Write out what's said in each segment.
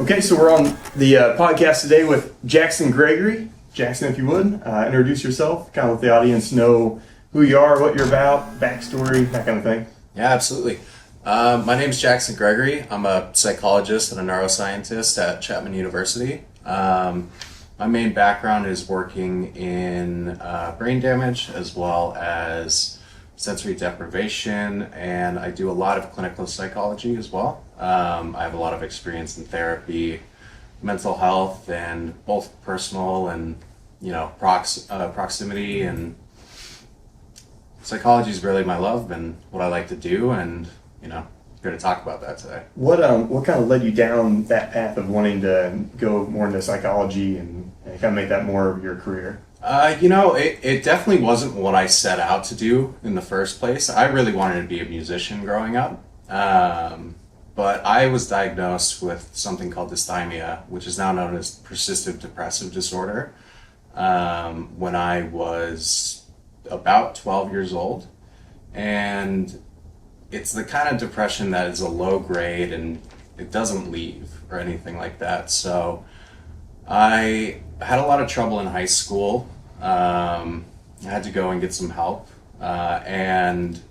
Okay, so we're on the podcast today with Jackson Gregory. Jackson, if you would, introduce yourself, kind of let the audience know who you are, what you're about, backstory, that kind of thing. Yeah, absolutely. My name is Jackson Gregory. I'm a psychologist and a neuroscientist at Chapman University. My main background is working in brain damage as well as sensory deprivation, and I do a lot of clinical psychology as well. I have a lot of experience in therapy, mental health, and both personal and proximity, and psychology is really my love and what I like to do, and here to talk about that today. What kind of led you down that path of wanting to go more into psychology and kind of make that more of your career? It definitely wasn't what I set out to do in the first place. I really wanted to be a musician growing up. But I was diagnosed with something called dysthymia, which is now known as persistent depressive disorder, when I was about 12 years old. And it's the kind of depression that is a low grade and it doesn't leave or anything like that. So I had a lot of trouble in high school. I had to go and get some help. And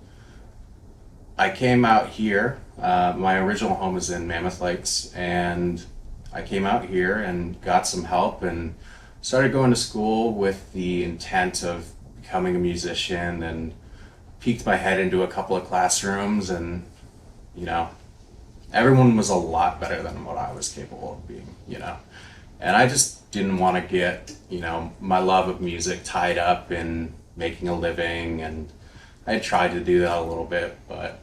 I came out here. My original home is in Mammoth Lakes, and I came out here and got some help and started going to school with the intent of becoming a musician, and peeked my head into a couple of classrooms, and everyone was a lot better than what I was capable of being, and I just didn't want to get my love of music tied up in making a living, and I had tried to do that a little bit, but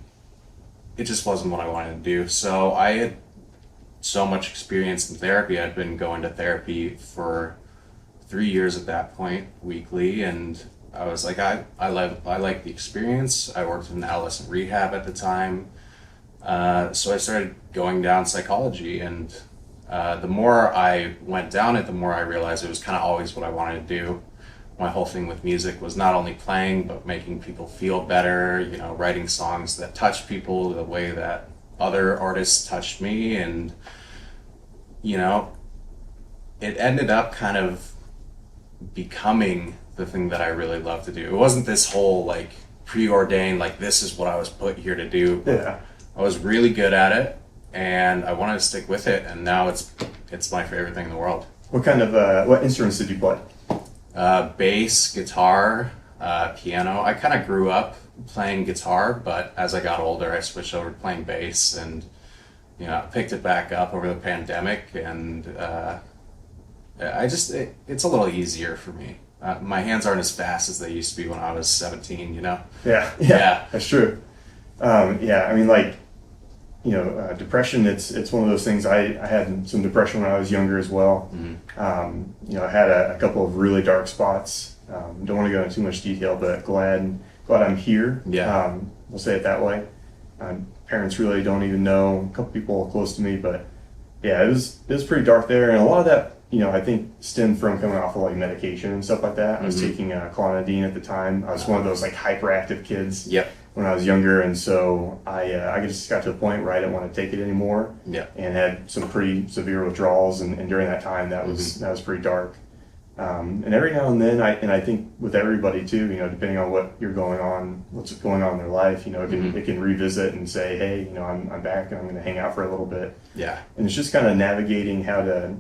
it just wasn't what I wanted to do. So I had so much experience in therapy. I'd been going to therapy for 3 years at that point, weekly, and I was like, I like the experience. I worked in adolescent rehab at the time, so I started going down psychology, and the more I went down it, the more I realized it was kind of always what I wanted to do. My whole thing with music was not only playing, but making people feel better, writing songs that touch people the way that other artists touched me. And, it ended up kind of becoming the thing that I really love to do. It wasn't this whole preordained, this is what I was put here to do. Yeah. I was really good at it, and I wanted to stick with it, and now it's my favorite thing in the world. What kind of what instruments did you play? Bass, guitar, piano. I kind of grew up playing guitar, but as I got older, I switched over to playing bass, and picked it back up over the pandemic, and it's a little easier for me. My hands aren't as fast as they used to be when I was 17. Yeah, that's true. Depression, it's one of those things. I had some depression when I was younger as well. Mm-hmm. I had a couple of really dark spots. Don't want to go into too much detail, but glad I'm here. Yeah. We'll say it that way. Parents really don't even know, a couple people close to me, but yeah, it was pretty dark there, and a lot of that, I think stemmed from coming off of medication and stuff like that. I was taking clonidine at the time. I was one of those hyperactive kids. Yep. When I was younger, and so I just got to the point where I didn't want to take it anymore. Yeah. And had some pretty severe withdrawals, and during that time that was pretty dark. And every now and then, I think with everybody too, depending on what's going on in their life, it can revisit and say, hey, I'm back and I'm going to hang out for a little bit. Yeah. And it's just kind of navigating how to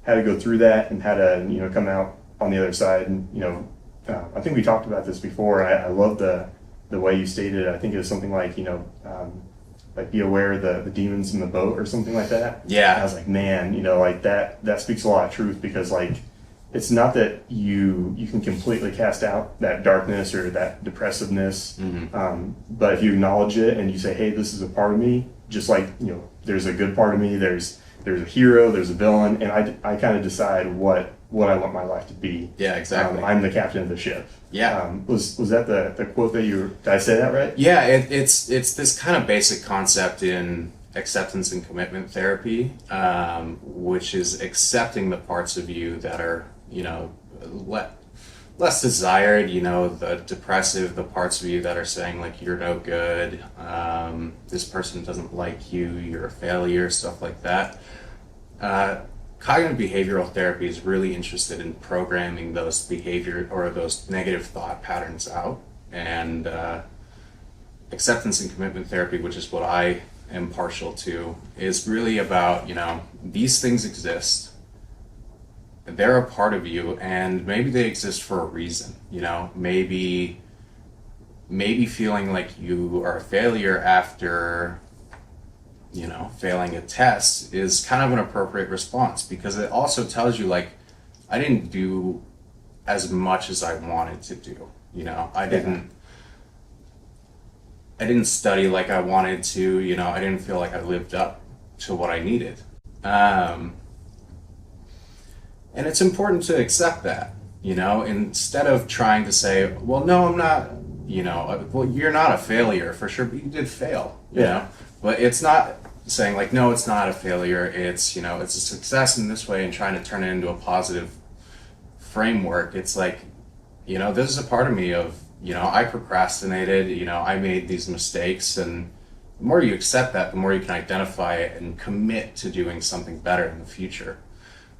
go through that and how to come out on the other side. And I think we talked about this before. I love the way you stated it. I think it was something like be aware of the demons in the boat or something like that. Yeah. And I was like, man, that speaks a lot of truth, because it's not that you can completely cast out that darkness or that depressiveness, but if you acknowledge it and you say, hey, this is a part of me, just there's a good part of me, there's a hero, there's a villain, and I kind of decide what I want my life to be. Yeah, exactly. I'm the captain of the ship. Yeah. Was that the quote that did I say that right? Yeah, it's this kind of basic concept in acceptance and commitment therapy, which is accepting the parts of you that are, less desired, the depressive, the parts of you that are saying you're no good, this person doesn't like you, you're a failure, stuff like that. Cognitive behavioral therapy is really interested in programming those behavior or those negative thought patterns out. And acceptance and commitment therapy, which is what I am partial to, is really about, these things exist. They're a part of you, and maybe they exist for a reason. Maybe feeling like you are a failure after failing a test is kind of an appropriate response, because it also tells you, like, I didn't do as much as I wanted to do. I didn't study like I wanted to. I didn't feel like I lived up to what I needed. And it's important to accept that, instead of trying to say, well, no, I'm not, well, you're not a failure for sure, but you did fail, you know? But it's not saying like, no, it's not a failure. It's, it's a success in this way, and trying to turn it into a positive framework. It's like, this is a part of me of, I procrastinated, I made these mistakes, and the more you accept that, the more you can identify it and commit to doing something better in the future,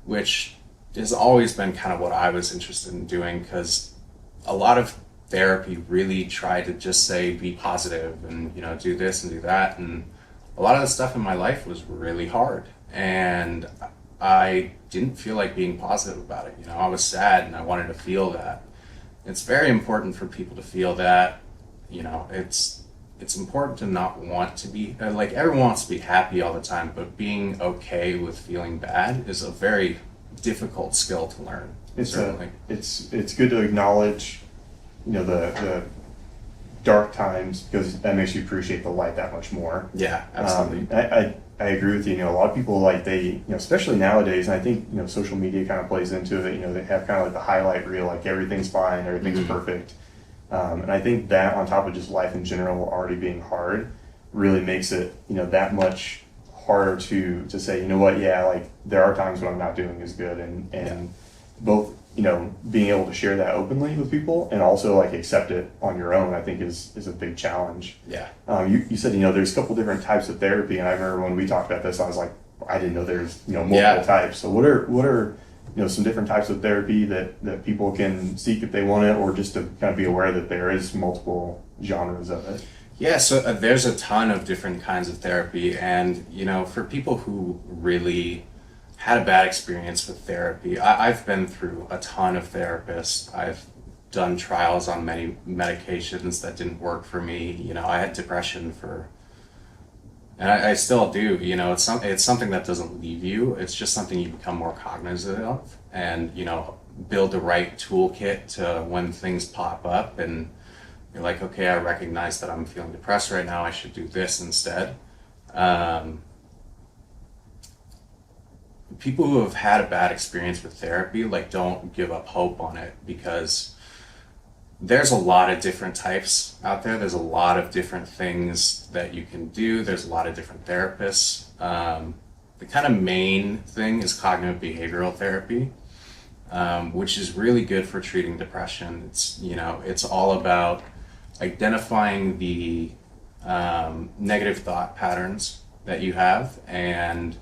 which has always been kind of what I was interested in doing, because a lot of therapy really tried to just say, be positive and, do this and do that. And a lot of the stuff in my life was really hard, and I didn't feel like being positive about it. I was sad and I wanted to feel that. It's very important for people to feel that. It's important to not want to be, like, everyone wants to be happy all the time, but being okay with feeling bad is a very difficult skill to learn. It's good to acknowledge, the dark times, because that makes you appreciate the light that much more. Yeah, absolutely. I agree with you. A lot of people, like, they, especially nowadays, and I think, social media kind of plays into it. They have kind of like the highlight reel, like everything's fine, everything's perfect. And I think that, on top of just life in general already being hard, really makes it, that much harder to say, like, there are times when I'm not doing as good, and both, being able to share that openly with people and also, like, accept it on your own, I think is a big challenge. Yeah. You said, there's a couple different types of therapy, and I remember when we talked about this, I was like, I didn't know there's, multiple types. So what are some different types of therapy that people can seek if they want it, or just to kind of be aware that there is multiple genres of it? Yeah, so there's a ton of different kinds of therapy, and, for people who really had a bad experience with therapy, I've been through a ton of therapists. I've done trials on many medications that didn't work for me. I had depression and I still do. It's something that doesn't leave you. It's just something you become more cognizant of, and, build the right toolkit to when things pop up and you're like, okay, I recognize that I'm feeling depressed right now, I should do this instead. People who have had a bad experience with therapy, like, don't give up hope on it, because there's a lot of different types out there. There's a lot of different things that you can do. There's a lot of different therapists. The kind of main thing is cognitive behavioral therapy, which is really good for treating depression. It's all about identifying the negative thought patterns that you have, and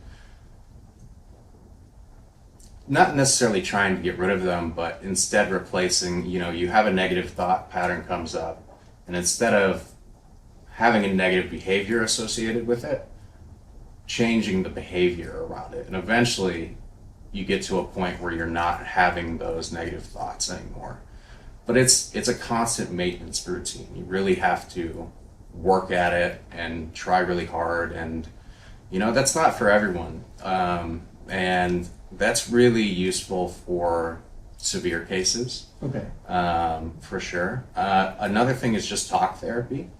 not necessarily trying to get rid of them, but instead replacing, you have a negative thought pattern comes up, and instead of having a negative behavior associated with it, changing the behavior around it. And eventually you get to a point where you're not having those negative thoughts anymore. But it's a constant maintenance routine. You really have to work at it and try really hard, and that's not for everyone. And that's really useful for severe cases. Okay. For sure. Another thing is just talk therapy,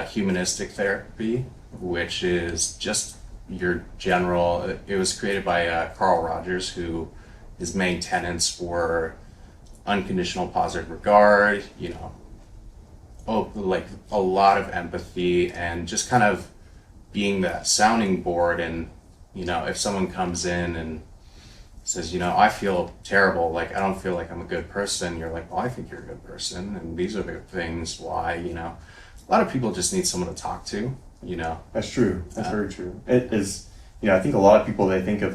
humanistic therapy, which is just your general. It was created by Carl Rogers, who his main tenets were unconditional positive regard, like a lot of empathy, and just kind of being that sounding board. And if someone comes in and says, I feel terrible, like, I don't feel like I'm a good person, you're like, well, I think you're a good person, and these are the things why. A lot of people just need someone to talk to. That's true. That's very true. It is, I think a lot of people, they think of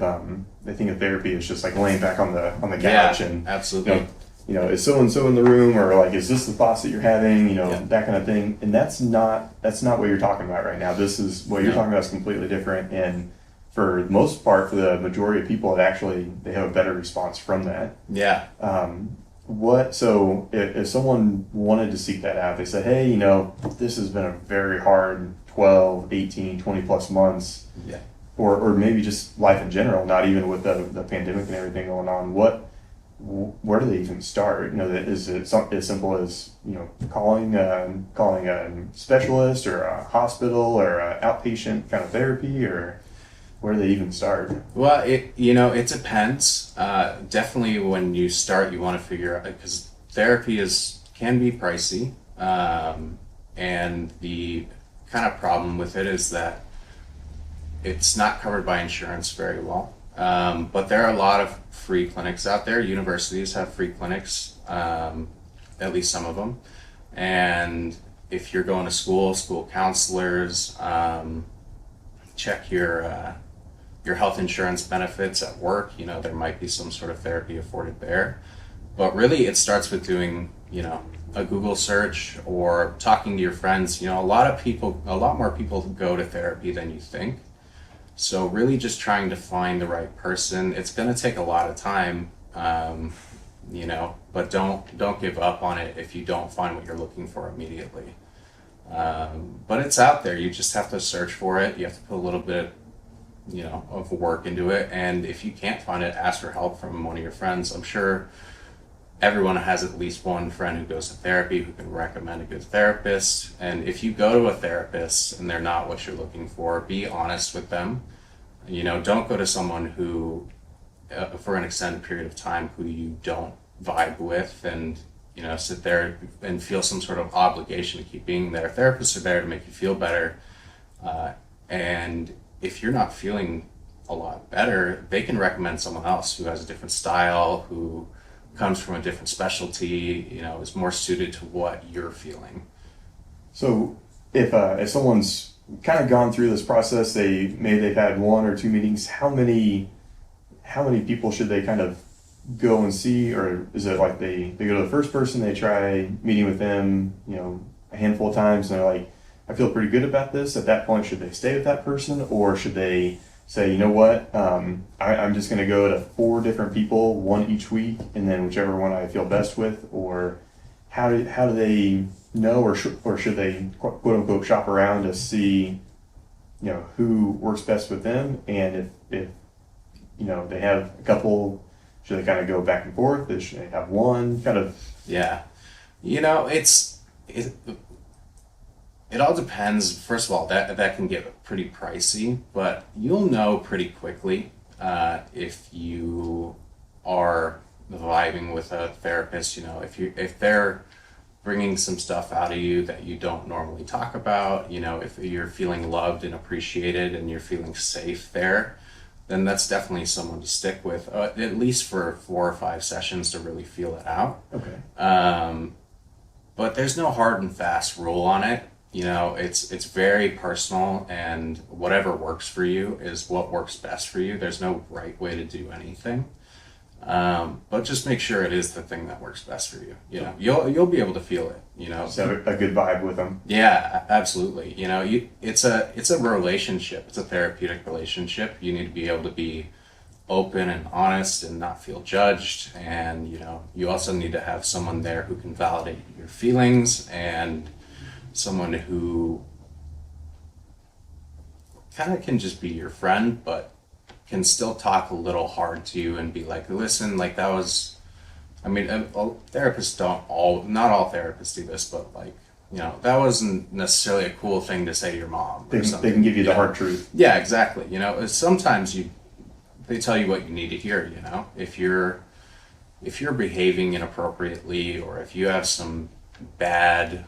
therapy as just like laying back on the couch and absolutely. Is so and so in the room, or like, is this the thoughts that you're having, that kind of thing. And that's not what you're talking about right now. This is what you're talking about is completely different. And for the most part, for the majority of people, they have a better response from that. Yeah. So if someone wanted to seek that out, they said, hey, this has been a very hard 12, 18, 20 plus months. Yeah. Or maybe just life in general, not even with the pandemic and everything going on. Where do they even start? Is it as simple as calling a specialist or a hospital or an outpatient kind of therapy, or where do they even start? Well, it depends. Definitely, when you start, you want to figure out, because therapy can be pricey, and the kind of problem with it is that it's not covered by insurance very well. But there are a lot of free clinics out there. Universities have free clinics, at least some of them. And if you're going to school counselors, check your health insurance benefits at work. There might be some sort of therapy afforded there. But really, it starts with doing, a Google search or talking to your friends. A lot more people go to therapy than you think. So really just trying to find the right person. It's going to take a lot of time, but don't give up on it if you don't find what you're looking for immediately. But it's out there. You just have to search for it. You have to put a little bit, of work into it. And if you can't find it, ask for help from one of your friends. I'm sure everyone has at least one friend who goes to therapy who can recommend a good therapist. And if you go to a therapist and they're not what you're looking for, be honest with them. Don't go to someone who, for an extended period of time, who you don't vibe with and, sit there and feel some sort of obligation to keep being there. Therapists are there to make you feel better. And if you're not feeling a lot better, they can recommend someone else who has a different style, who comes from a different specialty, is more suited to what you're feeling. So if someone's kind of gone through this process, they've had one or two meetings, how many people should they kind of go and see? Or is it like they go to the first person, they try meeting with them, a handful of times, and they're like, I feel pretty good about this. At that point, should they stay with that person, or should they say, you know what, I'm just going to go to 4 different people, one each week, and then whichever one I feel best with? Or how do they know, or should they quote unquote shop around to see, who works best with them? And if they have a couple, should they kind of go back and forth? Should they have one kind of? Yeah, it all depends. First of all, that can get pretty pricey, but you'll know pretty quickly if you are vibing with a therapist. If they're bringing some stuff out of you that you don't normally talk about, if you're feeling loved and appreciated and you're feeling safe there, then that's definitely someone to stick with, at least for 4 or 5 sessions to really feel it out. Okay. But there's no hard and fast rule on it. It's very personal, and whatever works for you is what works best for you. There's no right way to do anything. But just make sure it is the thing that works best for you. You'll be able to feel it. Just have a good vibe with them. Yeah, absolutely. It's a relationship. It's a therapeutic relationship. You need to be able to be open and honest and not feel judged. And you also need to have someone there who can validate your feelings, and someone who kind of can just be your friend, but can still talk a little hard to you and be like, listen, like that was, therapists not all therapists do this, but that wasn't necessarily a cool thing to say to your mom. They can give you the hard truth. Yeah, exactly. Sometimes they tell you what you need to hear, if you're behaving inappropriately, or if you have some bad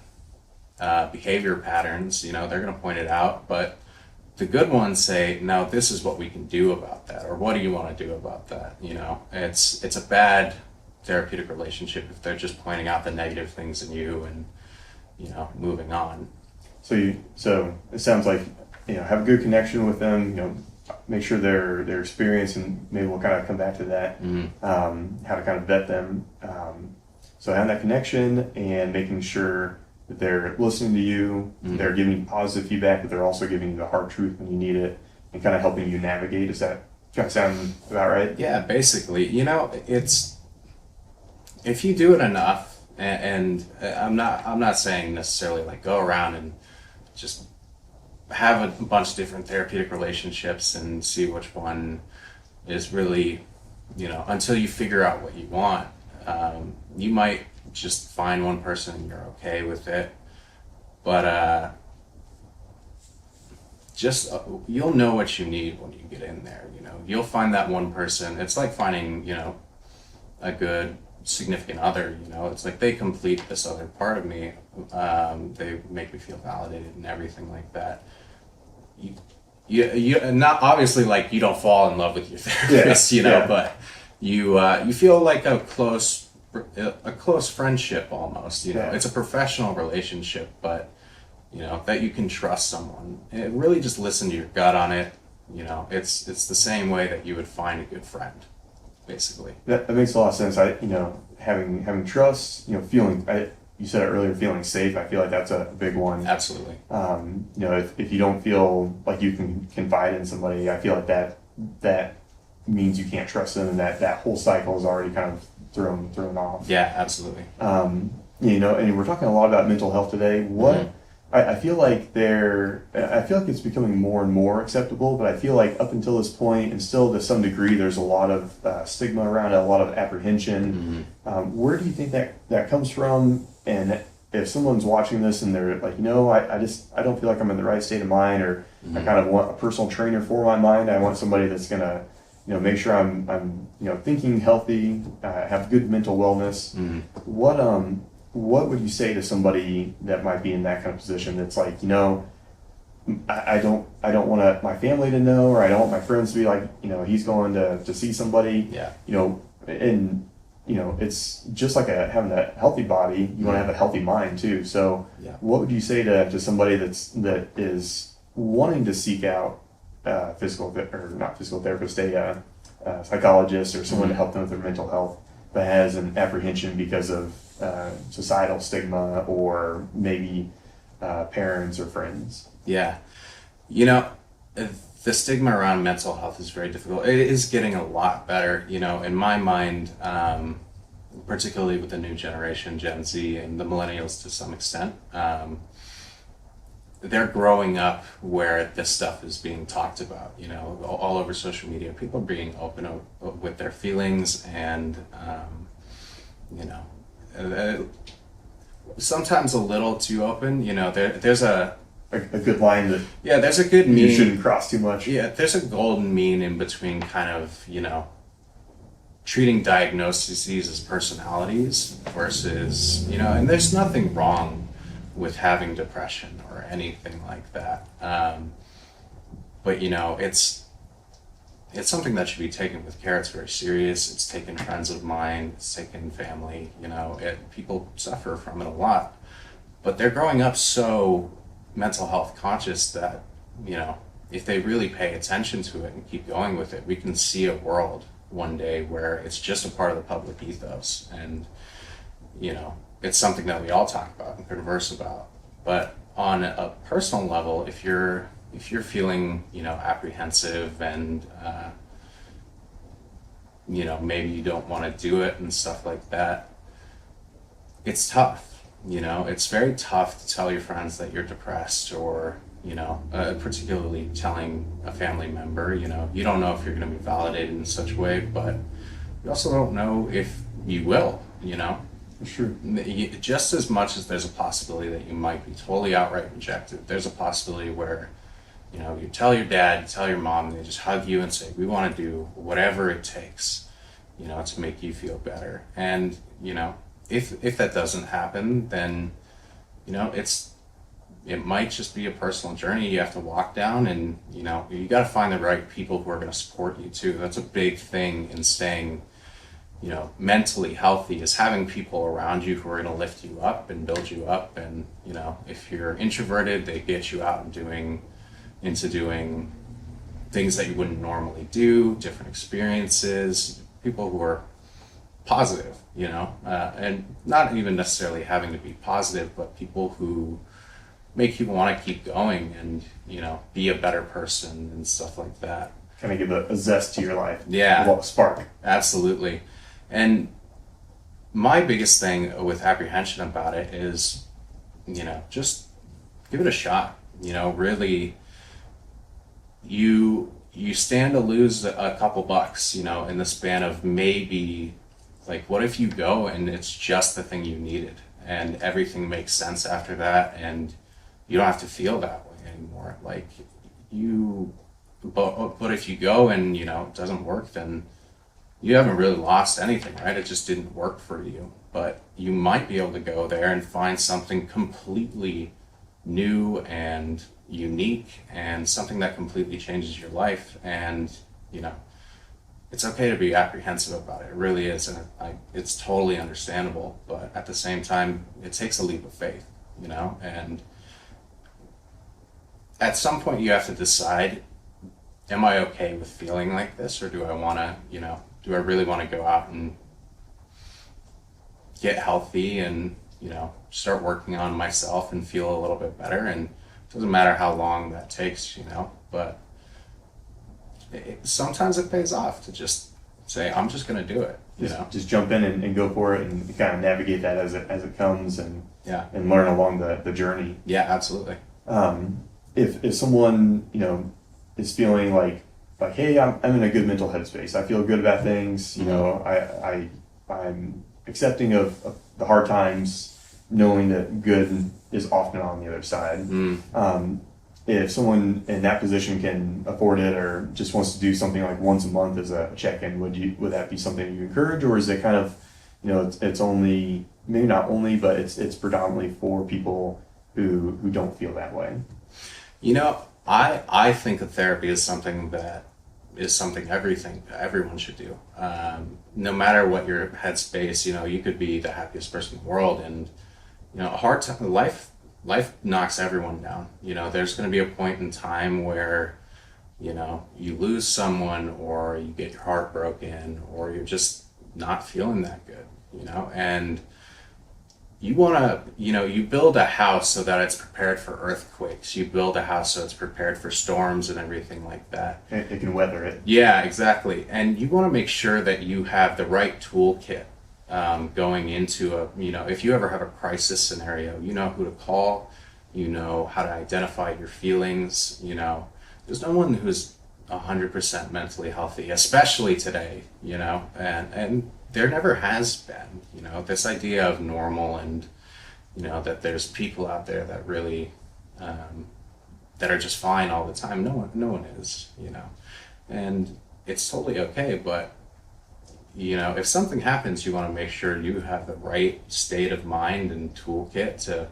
behavior patterns, they're going to point it out. But the good ones say, no, this is what we can do about that, or what do you want to do about that? It's a bad therapeutic relationship if they're just pointing out the negative things in you and moving on. So it sounds like have a good connection with them, make sure their experience, and maybe we'll kind of come back to that, how to kind of vet them. So having that connection and making sure that they're listening to you, they're giving you positive feedback, but they're also giving you the hard truth when you need it, and kind of helping you navigate. Does that kind of sound about right? Yeah, basically. It's if you do it enough, and I'm not saying necessarily like go around and just have a bunch of different therapeutic relationships and see which one is really, until you figure out what you want. You might just find one person and you're okay with it, but you'll know what you need when you get in there. You'll find that one person. It's like finding a good significant other. It's like they complete this other part of me. They make me feel validated and everything like that. You not obviously, like, you don't fall in love with your therapist, but you feel like a close friendship almost. It's a professional relationship, but that you can trust someone. And really just listen to your gut on it. It's the same way that you would find a good friend, basically. That makes a lot of sense. Having trust, feeling. You said it earlier, feeling safe. I feel like that's a big one. Absolutely. If you don't feel like you can confide in somebody, I feel like that means you can't trust them, and that whole cycle is already kind of thrown off. Yeah, absolutely. And we're talking a lot about mental health today. I feel like it's becoming more and more acceptable, but I feel like up until this point, and still to some degree, there's a lot of stigma around it, a lot of apprehension. Where do you think that comes from? And if someone's watching this and they're like, I don't feel like I'm in the right state of mind, or I kind of want a personal trainer for my mind. I want somebody that's gonna, make sure I'm thinking healthy, have good mental wellness. What would you say to somebody that might be in that kind of position that's like, I don't want my family to know, or I don't want my friends to be like, he's going to see somebody. Yeah. And it's just like having a healthy body. You want to have a healthy mind too. So what would you say to somebody that is wanting to seek out not physical therapist, a psychologist, or someone to help them with their mental health, but has an apprehension because of societal stigma, or maybe parents or friends? Yeah. The stigma around mental health is very difficult. It is getting a lot better, in my mind, particularly with the new generation, Gen Z, and the millennials to some extent. They're growing up where this stuff is being talked about, all over social media. People are being open with their feelings, and, sometimes a little too open. There's a good line that there's a good mean. You shouldn't cross too much. Yeah, there's a golden mean in between kind of, treating diagnoses as personalities versus, and there's nothing wrong with having depression or anything like that. But, it's something that should be taken with care. It's very serious. It's taken friends of mine, it's taken family, people suffer from it a lot. But they're growing up so mental health conscious that, if they really pay attention to it and keep going with it, we can see a world one day where it's just a part of the public ethos. And, it's something that we all talk about and converse about. But on a personal level, if you're feeling, apprehensive and, maybe you don't want to do it and stuff like that, it's tough. It's very tough to tell your friends that you're depressed, or, particularly telling a family member. You don't know if you're going to be validated in such a way, but you also don't know if you will, Sure. Just as much as there's a possibility that you might be totally outright rejected, there's a possibility where, you tell your dad, you tell your mom, and they just hug you and say, we want to do whatever it takes, to make you feel better. And, if that doesn't happen, then, it might just be a personal journey you have to walk down, and, you got to find the right people who are going to support you too. That's a big thing in staying, mentally healthy, is having people around you who are going to lift you up and build you up. And, if you're introverted, they get you out and doing things that you wouldn't normally do, different experiences, people who are positive, and not even necessarily having to be positive, but people who make you want to keep going and, be a better person and stuff like that. Kind of give a zest to your life. Yeah. A little spark. Absolutely. And my biggest thing with apprehension about it is, just give it a shot. Really, you stand to lose a couple bucks, in the span of maybe, like, what if you go and it's just the thing you needed and everything makes sense after that and you don't have to feel that way anymore. Like, but if you go and, it doesn't work, then you haven't really lost anything, right? It just didn't work for you. But you might be able to go there and find something completely new and unique and something that completely changes your life. And, it's okay to be apprehensive about it. It really is. And it's totally understandable. But at the same time, it takes a leap of faith, and at some point you have to decide, am I okay with feeling like this, or do I want to, do I really want to go out and get healthy and, start working on myself and feel a little bit better? And it doesn't matter how long that takes, but sometimes it pays off to just say, I'm just going to do it, Just jump in and go for it and kind of navigate that as it comes and learn along the journey. Yeah, absolutely. If someone, is feeling like, hey, I'm in a good mental headspace, I feel good about things, I'm accepting of the hard times, knowing that good is often on the other side. If someone in that position can afford it or just wants to do something like once a month as a check-in, would that be something you encourage, or is it kind of, it's only, maybe not only, but it's predominantly for people who don't feel that way? I think that therapy is something everyone should do. No matter what your headspace, you could be the happiest person in the world, and a hard time, life knocks everyone down. There's going to be a point in time where you lose someone, or you get your heart broken, or you're just not feeling that good, and you want to, you build a house so that it's prepared for earthquakes. You build a house so it's prepared for storms and everything like that. It can weather it. Yeah, exactly. And you want to make sure that you have the right toolkit going into if you ever have a crisis scenario, you know who to call, how to identify your feelings. There's no one who's 100% mentally healthy, especially today, and there never has been, this idea of normal and, that there's people out there that really, that are just fine all the time. No one is, and it's totally okay. But, if something happens, you want to make sure you have the right state of mind and toolkit to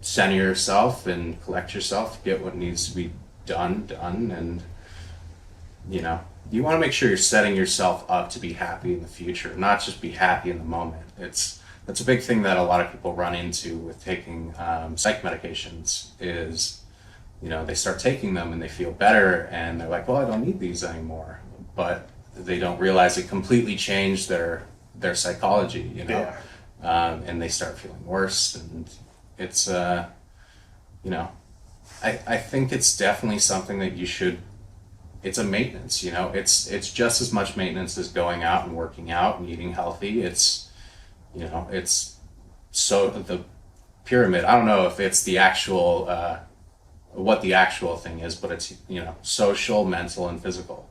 center yourself and collect yourself, get what needs to be done. And, you want to make sure you're setting yourself up to be happy in the future, not just be happy in the moment. That's a big thing that a lot of people run into with taking psych medications is, they start taking them and they feel better and they're like, well, I don't need these anymore. But they don't realize it completely changed their psychology, and they start feeling worse. And it's, I think it's definitely something that you should. It's a maintenance, it's just as much maintenance as going out and working out and eating healthy. It's, it's so the pyramid, I don't know if it's the actual, what the actual thing is, but it's, social, mental, and physical.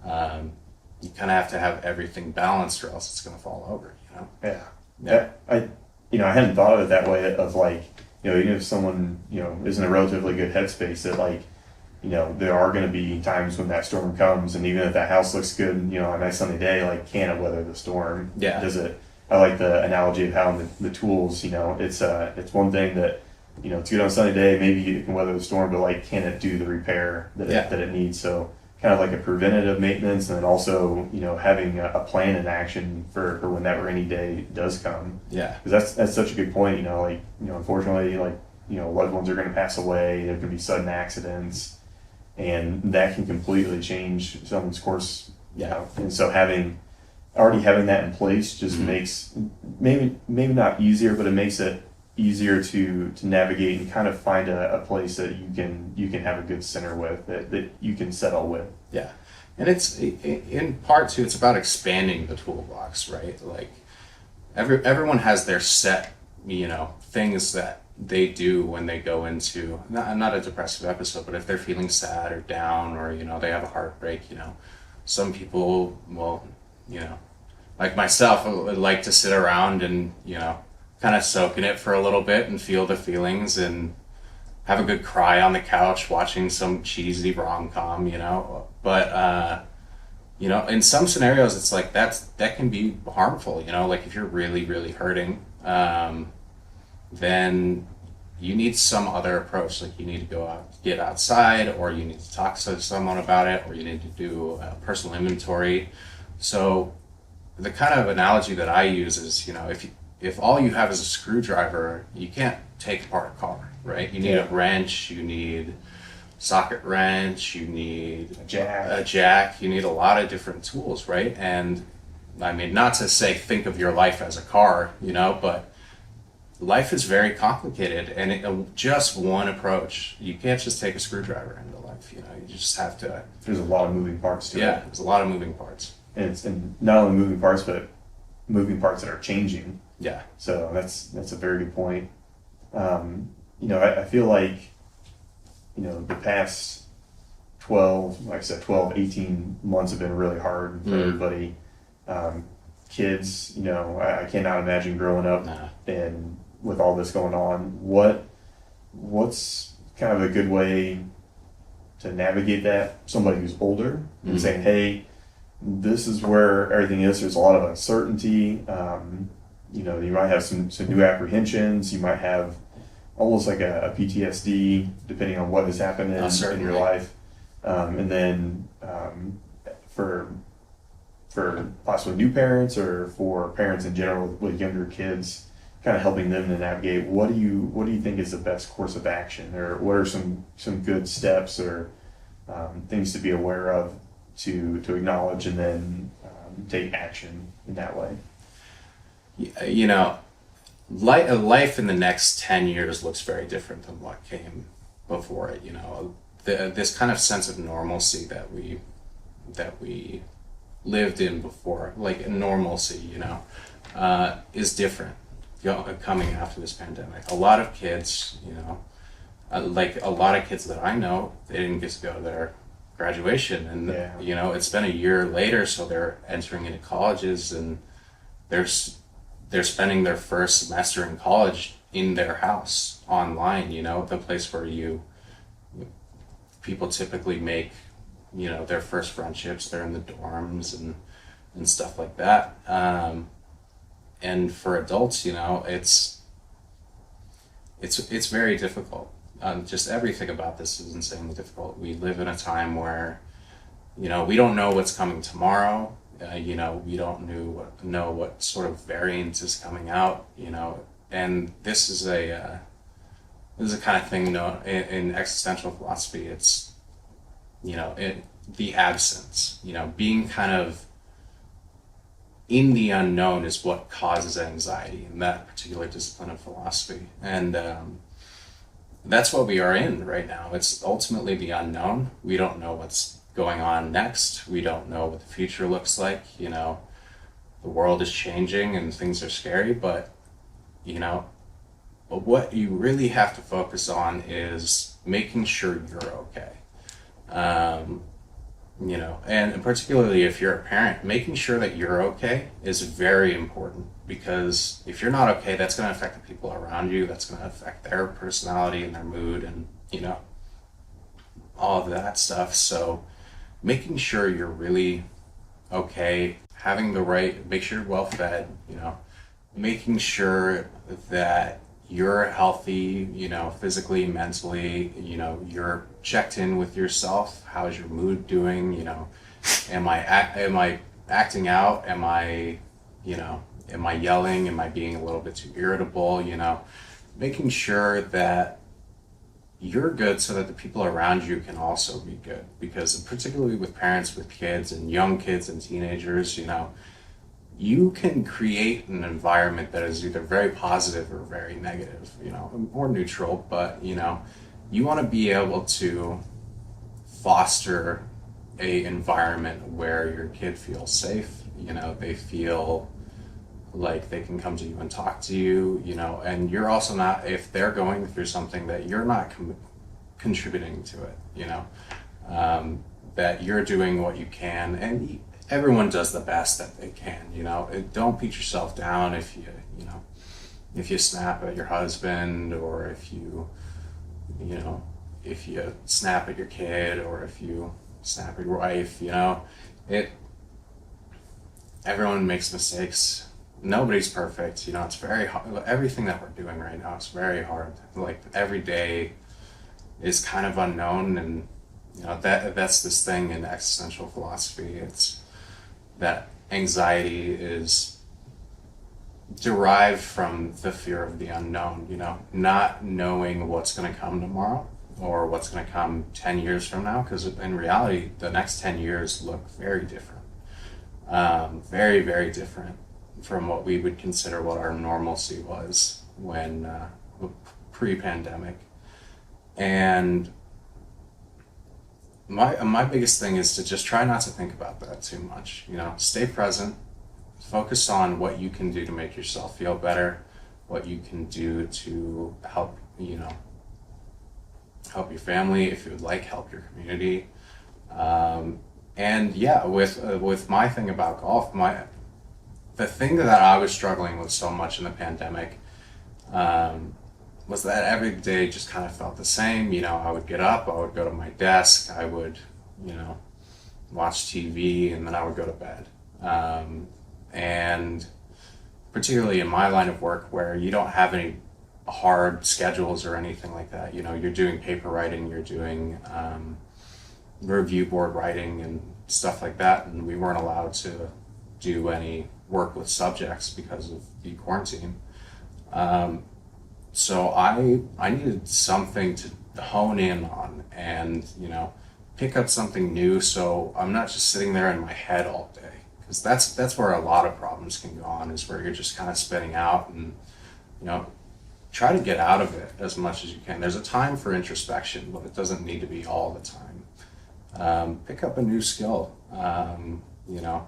You kind of have to have everything balanced or else it's going to fall over, Yeah. I hadn't thought of it that way, of like, even if someone, is in a relatively good headspace, that like, there are going to be times when that storm comes, and even if that house looks good, on a nice sunny day, like, can it weather the storm? Yeah. Does it? I like the analogy of how the tools, it's one thing that, it's good on a sunny day, maybe it can weather the storm, but like, can it do the repair that it needs? So kind of like a preventative maintenance, and then also, having a plan in action for when that rainy day does come. Yeah. Because that's such a good point, unfortunately, like, loved ones are going to pass away, there can be sudden accidents. and that can completely change someone's course. Yeah. And so already having that in place just makes maybe not easier, but it makes it easier to navigate and kind of find a place that you can have a good center with, that you can settle with. Yeah. And it's in part too, it's about expanding the toolbox, right? Like everyone has their set, things that they do when they go into not a depressive episode, but if they're feeling sad or down, or they have a heartbreak, some people will, like myself, would like to sit around and kind of soak in it for a little bit and feel the feelings and have a good cry on the couch watching some cheesy rom-com, but in some scenarios it's like that can be harmful, like if you're really, really hurting, then you need some other approach. Like you need to go out, get outside, or you need to talk to someone about it, or you need to do a personal inventory. So the kind of analogy that I use is, if all you have is a screwdriver, you can't take apart a car, right? You need a wrench, you need socket wrench, you need a jack, you need a lot of different tools, right? And I mean, not to say think of your life as a car, but life is very complicated, and just one approach. You can't just take a screwdriver into life, you just have to. There's a lot of moving parts to it. Yeah, there's a lot of moving parts. And not only moving parts, but moving parts that are changing. Yeah. So that's a very good point. I feel like, the past 12, 18 months have been really hard for everybody. Kids, I cannot imagine growing up and with all this going on. What's kind of a good way to navigate that? Somebody who's older and saying, hey, this is where everything is. There's a lot of uncertainty. You might have some new apprehensions. You might have almost like a PTSD, depending on what has happened in your life. And then for possibly new parents, or for parents in general with younger kids, kind of helping them to navigate, what do you think is the best course of action, or what are some good steps or things to be aware of to acknowledge and then take action in that way? Life in the next 10 years looks very different than what came before it. This kind of sense of normalcy that we lived in before, like normalcy, is different coming after this pandemic. A lot of kids, like a lot of kids that I know, they didn't get to go to their graduation, and it's been a year later, so they're entering into colleges, and they're spending their first semester in college in their house online, the place where people typically make their first friendships. They're in the dorms and stuff like that. And for adults, it's very difficult. Just everything about this is insanely difficult. We live in a time where, we don't know what's coming tomorrow. We don't know what sort of variant is coming out, and this is a kind of thing, in existential philosophy. It's, the absence, being kind of in the unknown is what causes anxiety in that particular discipline of philosophy. And that's what we are in right now. It's ultimately the unknown. We don't know what's going on next. We don't know what the future looks like. The world is changing and things are scary, but what you really have to focus on is making sure you're okay. And particularly if you're a parent, making sure that you're okay is very important, because if you're not okay, that's going to affect the people around you. That's going to affect their personality and their mood and, all of that stuff. So making sure you're really okay, make sure you're well fed, making sure that you're healthy, physically, mentally, you're checked in with yourself. How's your mood doing? Am I acting out? Am I yelling? Am I being a little bit too irritable? Making sure that you're good so that the people around you can also be good. Because particularly with parents with kids and young kids and teenagers, you know, you can create an environment that is either very positive or very negative, you know, or neutral, but, you know, you want to be able to foster a environment where your kid feels safe, you know, they feel like they can come to you and talk to you, you know, and you're also not, if they're going through something, that you're not contributing to it, you know, that you're doing what you can, and everyone does the best that they can, you know. Don't beat yourself down if you know, if you snap at your husband, or if you know, if you snap at your kid, or if you snap at your wife, you know, everyone makes mistakes. Nobody's perfect, you know. It's very hard. Everything that we're doing right now is very hard. Like, every day is kind of unknown, and you know, that's this thing in existential philosophy. It's that anxiety is derived from the fear of the unknown, you know, not knowing what's going to come tomorrow or what's going to come 10 years from now, because in reality, the next 10 years look very different, very, very different from what we would consider what our normalcy was when pre-pandemic. And my biggest thing is to just try not to think about that too much, you know. Stay present, focus on what you can do to make yourself feel better, what you can do to help, you know, help your family, if you would like, help your community. And yeah, with my thing about golf, the thing that I was struggling with so much in the pandemic was that every day just kind of felt the same. You know, I would get up, I would go to my desk, I would, you know, watch TV, and then I would go to bed. And particularly in my line of work, where you don't have any hard schedules or anything like that, you know, you're doing paper writing, you're doing review board writing and stuff like that, and we weren't allowed to do any work with subjects because of the quarantine. So I needed something to hone in on and, you know, pick up something new, so I'm not just sitting there in my head all day, because that's where a lot of problems can go on, is where you're just kind of spinning out. And, you know, try to get out of it as much as you can. There's a time for introspection, but it doesn't need to be all the time. Pick up a new skill, you know,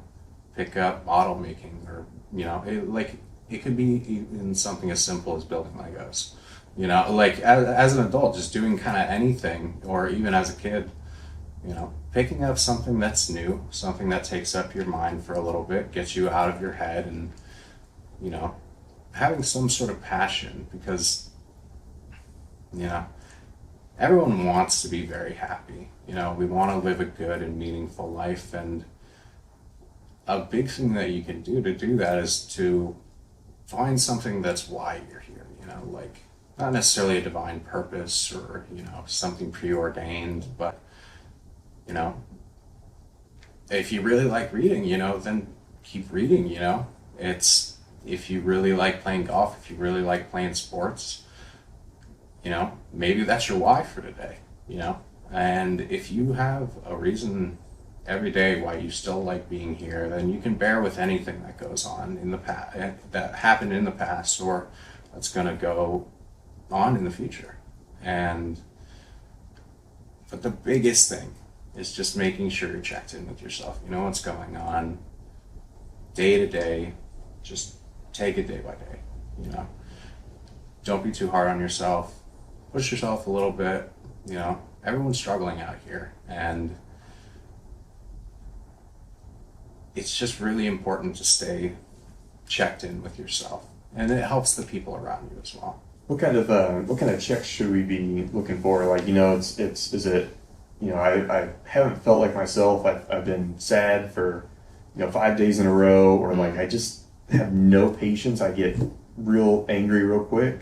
pick up model making, or, you know, it could be even something as simple as building Legos, you know, like as an adult, just doing kind of anything, or even as a kid, you know, picking up something that's new, something that takes up your mind for a little bit, gets you out of your head, and, you know, having some sort of passion, because, you know, everyone wants to be very happy. You know, we want to live a good and meaningful life, and a big thing that you can do to do that is to find something that's why you're here, you know, like, not necessarily a divine purpose or, you know, something preordained, but, you know, if you really like reading, you know, then keep reading, you know. It's, if you really like playing golf, if you really like playing sports, you know, maybe that's your why for today, you know. And if you have a reason every day why you still like being here, then you can bear with anything that goes on in the past, that happened in the past, or that's going to go on in the future. But the biggest thing is just making sure you're checked in with yourself. You know what's going on day to day. Just take it day by day, you know. Don't be too hard on yourself. Push yourself a little bit, you know. Everyone's struggling out here, and it's just really important to stay checked in with yourself, and it helps the people around you as well. What kind of checks should we be looking for? Like, you know, is it, you know, I haven't felt like myself. I've been sad for, you know, 5 days in a row, or like I just have no patience. I get real angry real quick.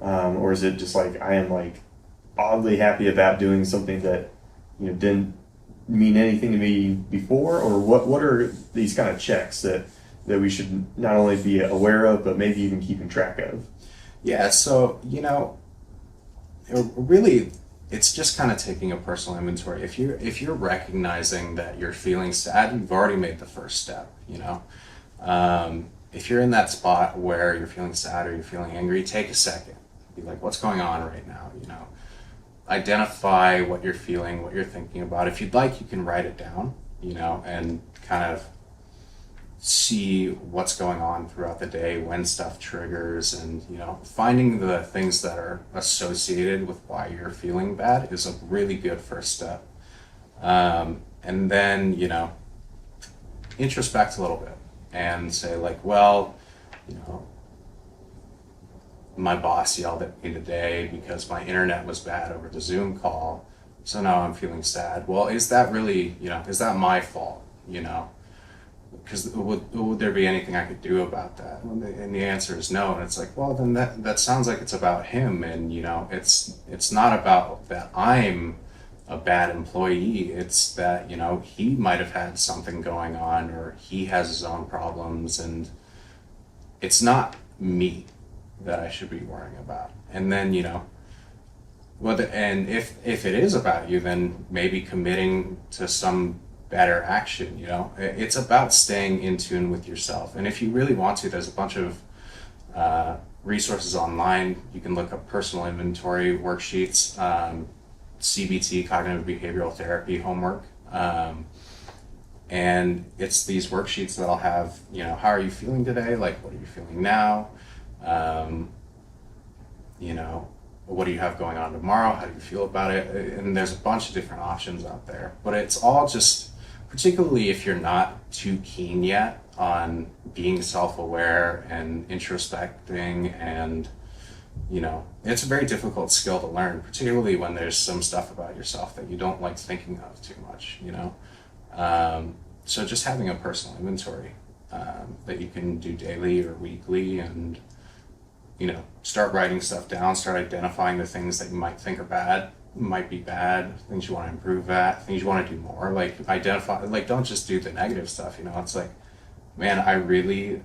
Or is it just like I am like oddly happy about doing something that, you know, didn't mean anything to me before? Or what are these kind of checks that we should not only be aware of, but maybe even keeping track of? Yeah, so, you know, really it's just kind of taking a personal inventory. If you're recognizing that you're feeling sad, you've already made the first step, you know. If you're in that spot where you're feeling sad or you're feeling angry, take a second. Be like, what's going on right now, you know? Identify what you're feeling, what you're thinking about. If you'd like, you can write it down, you know, and kind of see what's going on throughout the day, when stuff triggers, and, you know, finding the things that are associated with why you're feeling bad is a really good first step. And then, you know, introspect a little bit and say, like, well, you know, my boss yelled at me today because my internet was bad over the Zoom call, so now I'm feeling sad. Well, is that really, you know, is that my fault, you know? Because would there be anything I could do about that? And the answer is no. And it's like, well, then that sounds like it's about him. And, you know, it's not about that I'm a bad employee. It's that, you know, he might have had something going on, or he has his own problems, and it's not me that I should be worrying about. And then, you know, and if it is about you, then maybe committing to some better action, you know. It's about staying in tune with yourself. And if you really want to, there's a bunch of resources online. You can look up personal inventory worksheets, CBT, cognitive behavioral therapy homework. And it's these worksheets that'll have, you know, how are you feeling today? Like, what are you feeling now? You know, what do you have going on tomorrow? How do you feel about it? And there's a bunch of different options out there, but it's all just, particularly if you're not too keen yet on being self-aware and introspecting, and, you know, it's a very difficult skill to learn, particularly when there's some stuff about yourself that you don't like thinking of too much, you know. So just having a personal inventory that you can do daily or weekly, and, you know, start writing stuff down, start identifying the things that you might think are bad, might be bad, things you want to improve at, things you want to do more. Like, identify, like, don't just do the negative stuff, you know. It's like, man, I really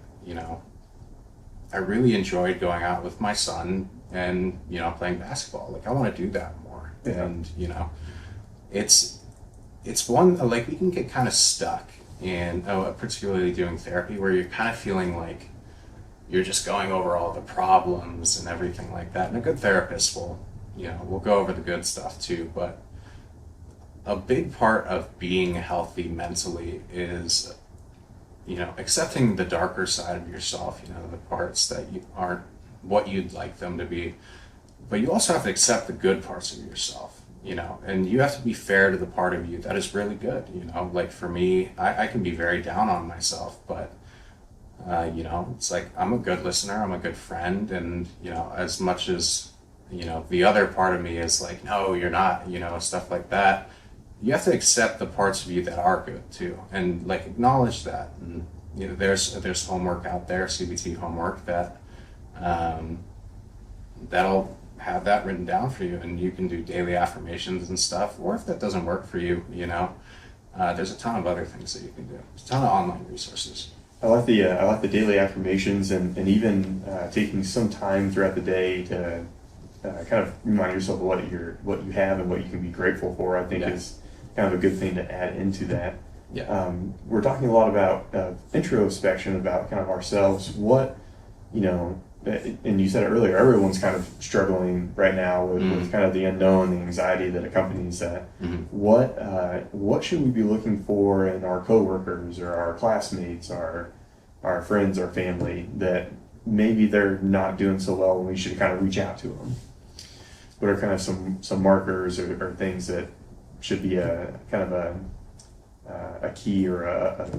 enjoyed going out with my son and, you know, playing basketball. Like, I want to do that more. Yeah. And, you know, it's one, like, we can get kind of stuck in, particularly doing therapy, where you're kind of feeling like you're just going over all the problems and everything like that. And a good therapist will go over the good stuff too. But a big part of being healthy mentally is, you know, accepting the darker side of yourself, you know, the parts that you aren't what you'd like them to be. But you also have to accept the good parts of yourself, you know, and you have to be fair to the part of you that is really good, you know. Like, for me, I can be very down on myself, but you know, it's like, I'm a good listener, I'm a good friend, and, you know, as much as, you know, the other part of me is like, no, you're not, you know, stuff like that, you have to accept the parts of you that are good too, and, like, acknowledge that. And, you know, there's homework out there, CBT homework, that that'll have that written down for you, and you can do daily affirmations and stuff. Or if that doesn't work for you, you know, there's a ton of other things that you can do. There's a ton of online resources. I like the daily affirmations, and even taking some time throughout the day to kind of remind yourself of what you have and what you can be grateful for. I think is kind of a good thing to add into that. Yeah. We're talking a lot about introspection, about kind of ourselves. What, you know, and you said it earlier, everyone's kind of struggling right now with kind of the unknown, the anxiety that accompanies that. What should we be looking for in our coworkers or our classmates, our friends, our family, that maybe they're not doing so well and we should kind of reach out to them? What are kind of some markers or things that should be a kind of a key or a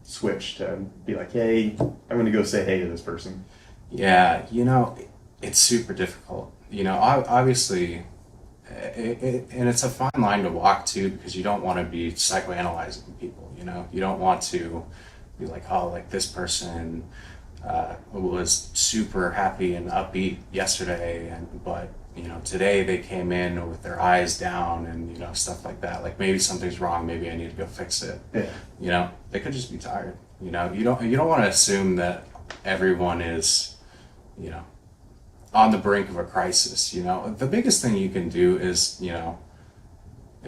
switch to be like, hey, I'm going to go say hey to this person? Yeah, you know, it's super difficult. You know, obviously, and it's a fine line to walk too, because you don't want to be psychoanalyzing people. You know, you don't want to be like, oh, like, this person was super happy and upbeat yesterday, but, you know, today they came in with their eyes down, and, you know, stuff like that. Like, maybe something's wrong, maybe I need to go fix it. Yeah. You know, they could just be tired. You know, you don't want to assume that everyone is, you know, on the brink of a crisis, the biggest thing you can do is,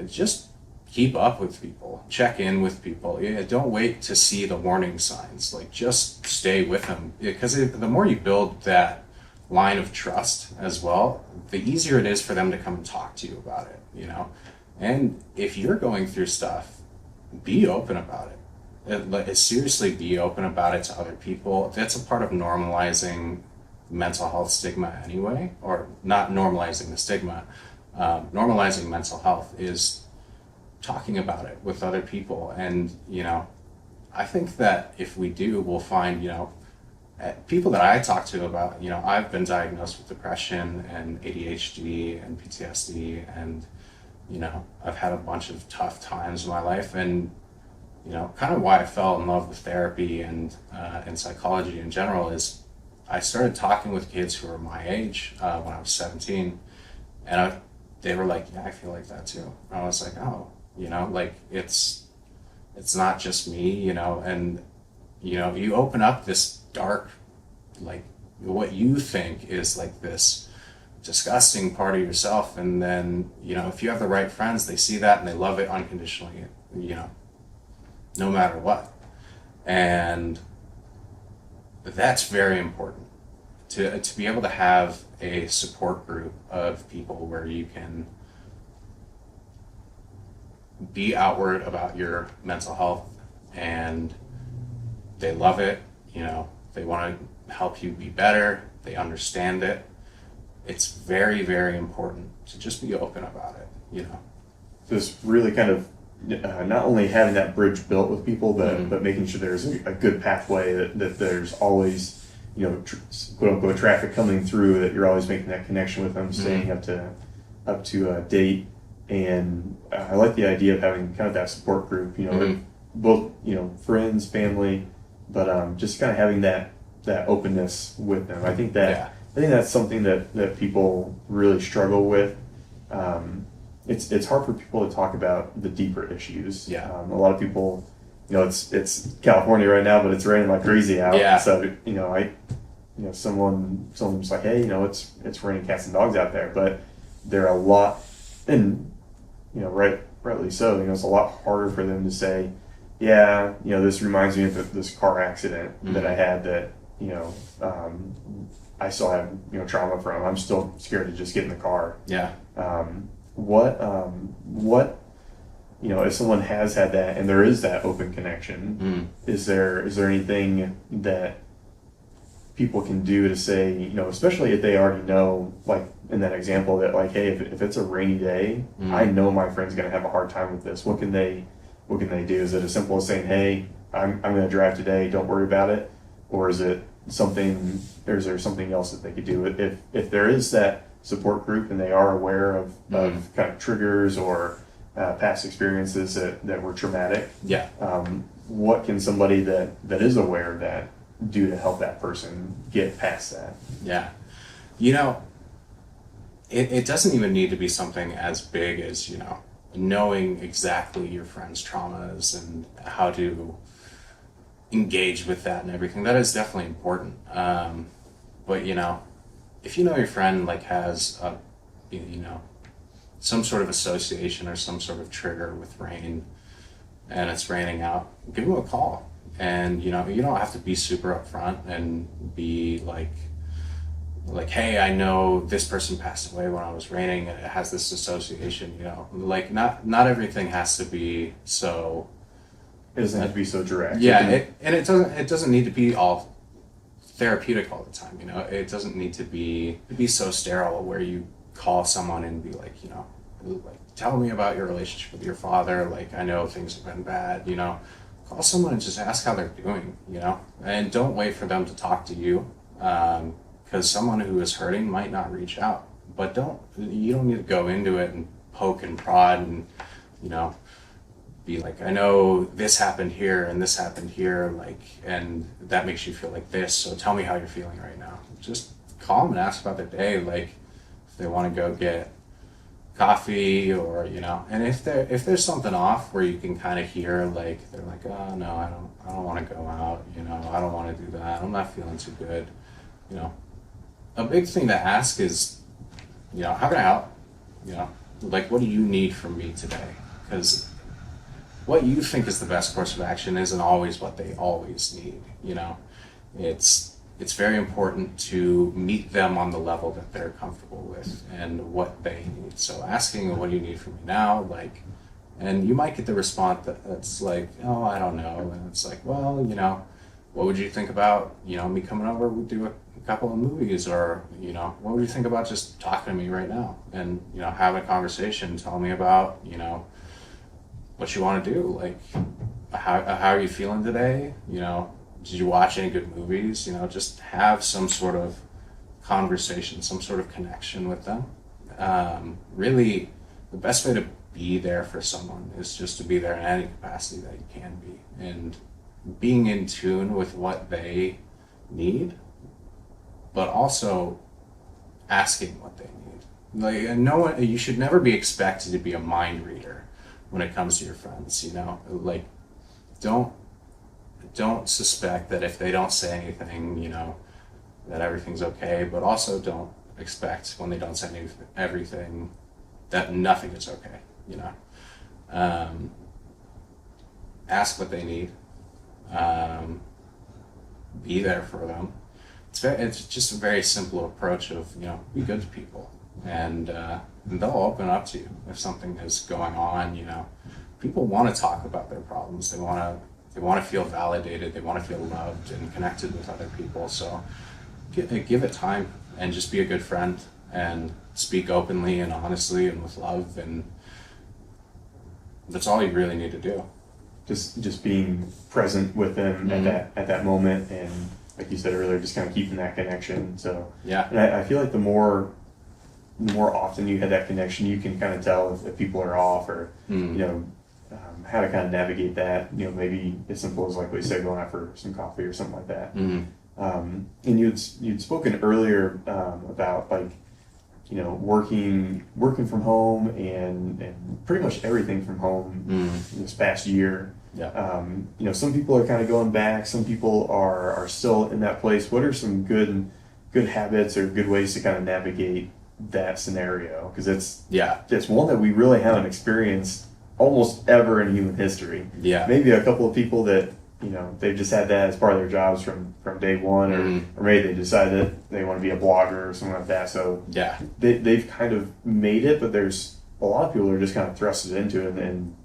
just keep up with people, check in with people. Yeah, don't wait to see the warning signs. Like, just stay with them, because the more you build that line of trust as well, the easier it is for them to come and talk to you about it, And if you're going through stuff, be open about it. Seriously, be open about it to other people. That's a part of normalizing mental health stigma anyway, or not normalizing the stigma. Normalizing mental health is talking about it with other people. And, I think that if we do, we'll find, people that I talk to about, I've been diagnosed with depression and ADHD and PTSD, and, I've had a bunch of tough times in my life. And, kind of why I fell in love with therapy and psychology in general is I started talking with kids who were my age when I was 17, and they were like, yeah, I feel like that too. And I was like, oh, like it's not just me, and, you open up this dark, like what you think is like this disgusting part of yourself. And then, if you have the right friends, they see that and they love it unconditionally, no matter what. And that's very important to be able to have a support group of people where you can be outward about your mental health, and they love it, they want to help you be better, they understand it. It's very, very important to just be open about it, So it's really kind of not only having that bridge built with people, but making sure there's a good pathway, that there's always, quote unquote traffic coming through, that you're always making that connection with them, staying up to date. And I like the idea of having kind of that support group, both, friends, family, but just kind of having that openness with them. I think that's something that people really struggle with. It's hard for people to talk about the deeper issues. Yeah. A lot of people, it's California right now, but it's raining like crazy out. Yeah. So, someone's like, hey, it's raining cats and dogs out there, but there are a lot, and, rightly so, it's a lot harder for them to say, yeah, this reminds me of this car accident that I had that, I still have, trauma from. I'm still scared to just get in the car. Yeah. What if someone has had that and there is that open connection, is there anything that people can do to say, especially if they already know, like in that example, that like, hey, if it's a rainy day, I know my friend's going to have a hard time with this. What can they do? Is it as simple as saying, hey, I'm going to drive today, don't worry about it? Or is there something else that they could do? If there is that support group and they are aware of kind of triggers or past experiences that were traumatic, what can somebody that is aware of that do to help that person get past that? Yeah. It doesn't even need to be something as big as, knowing exactly your friend's traumas and how to engage with that and everything. That is definitely important. But, if your friend like has a, some sort of association or some sort of trigger with rain and it's raining out, give them a call. And, you don't have to be super upfront and be like, hey, I know this person passed away when I was raining and it has this association, like not everything has to be so. It doesn't have to be so direct. Yeah. It doesn't need to be all therapeutic all the time. It doesn't need to be so sterile where you call someone and be like, like, tell me about your relationship with your father. Like, I know things have been bad, call someone and just ask how they're doing, and don't wait for them to talk to you. Because someone who is hurting might not reach out, but you don't need to go into it and poke and prod and, be like, I know this happened here and this happened here, like, and that makes you feel like this, so tell me how you're feeling right now. Just call them and ask about their day, like if they want to go get coffee or, and if there's something off where you can kind of hear, like, they're like, oh no, I don't want to go out, I don't want to do that, I'm not feeling too good, a big thing to ask is, how can I help? Like, what do you need from me today? Because what you think is the best course of action isn't always what they always need. It's very important to meet them on the level that they're comfortable with and what they need. So asking, what do you need from me now? And you might get the response that's like, oh, I don't know. And it's like, well, what would you think about, me coming over, we do a couple of movies, or, what would you think about just talking to me right now and, having a conversation, tell me about, what you want to do, like, how are you feeling today? Did you watch any good movies? Just have some sort of conversation, some sort of connection with them. Really, the best way to be there for someone is just to be there in any capacity that you can be, and being in tune with what they need, but also asking what they need. Like, and no one, you should never be expected to be a mind reader when it comes to your friends. Like, don't suspect that if they don't say anything, that everything's okay, but also don't expect when they don't say everything that nothing is okay. Ask what they need. Be there for them. It's just a very simple approach of, be good to people, and they'll open up to you if something is going on. People want to talk about their problems. They want to feel validated. They want to feel loved and connected with other people. So give it time and just be a good friend and speak openly and honestly and with love, and that's all you really need to do. Just being present with them at that moment, and like you said earlier, just kind of keeping that connection. So yeah, and I feel like the more often you have that connection, you can kind of tell if people are off, or how to kind of navigate that. Maybe as simple as, like we said, going out for some coffee or something like that. And you'd spoken earlier about, like, working from home and pretty much everything from home this past year. Yeah. Some people are kind of going back. Some people are still in that place. What are some good habits or good ways to kind of navigate that scenario? Because it's one that we really haven't experienced almost ever in human history. Yeah. Maybe a couple of people that, they've just had that as part of their jobs from day one, or maybe they decided that they want to be a blogger or something like that. So yeah, they've kind of made it, but there's a lot of people who are just kind of thrusted into it and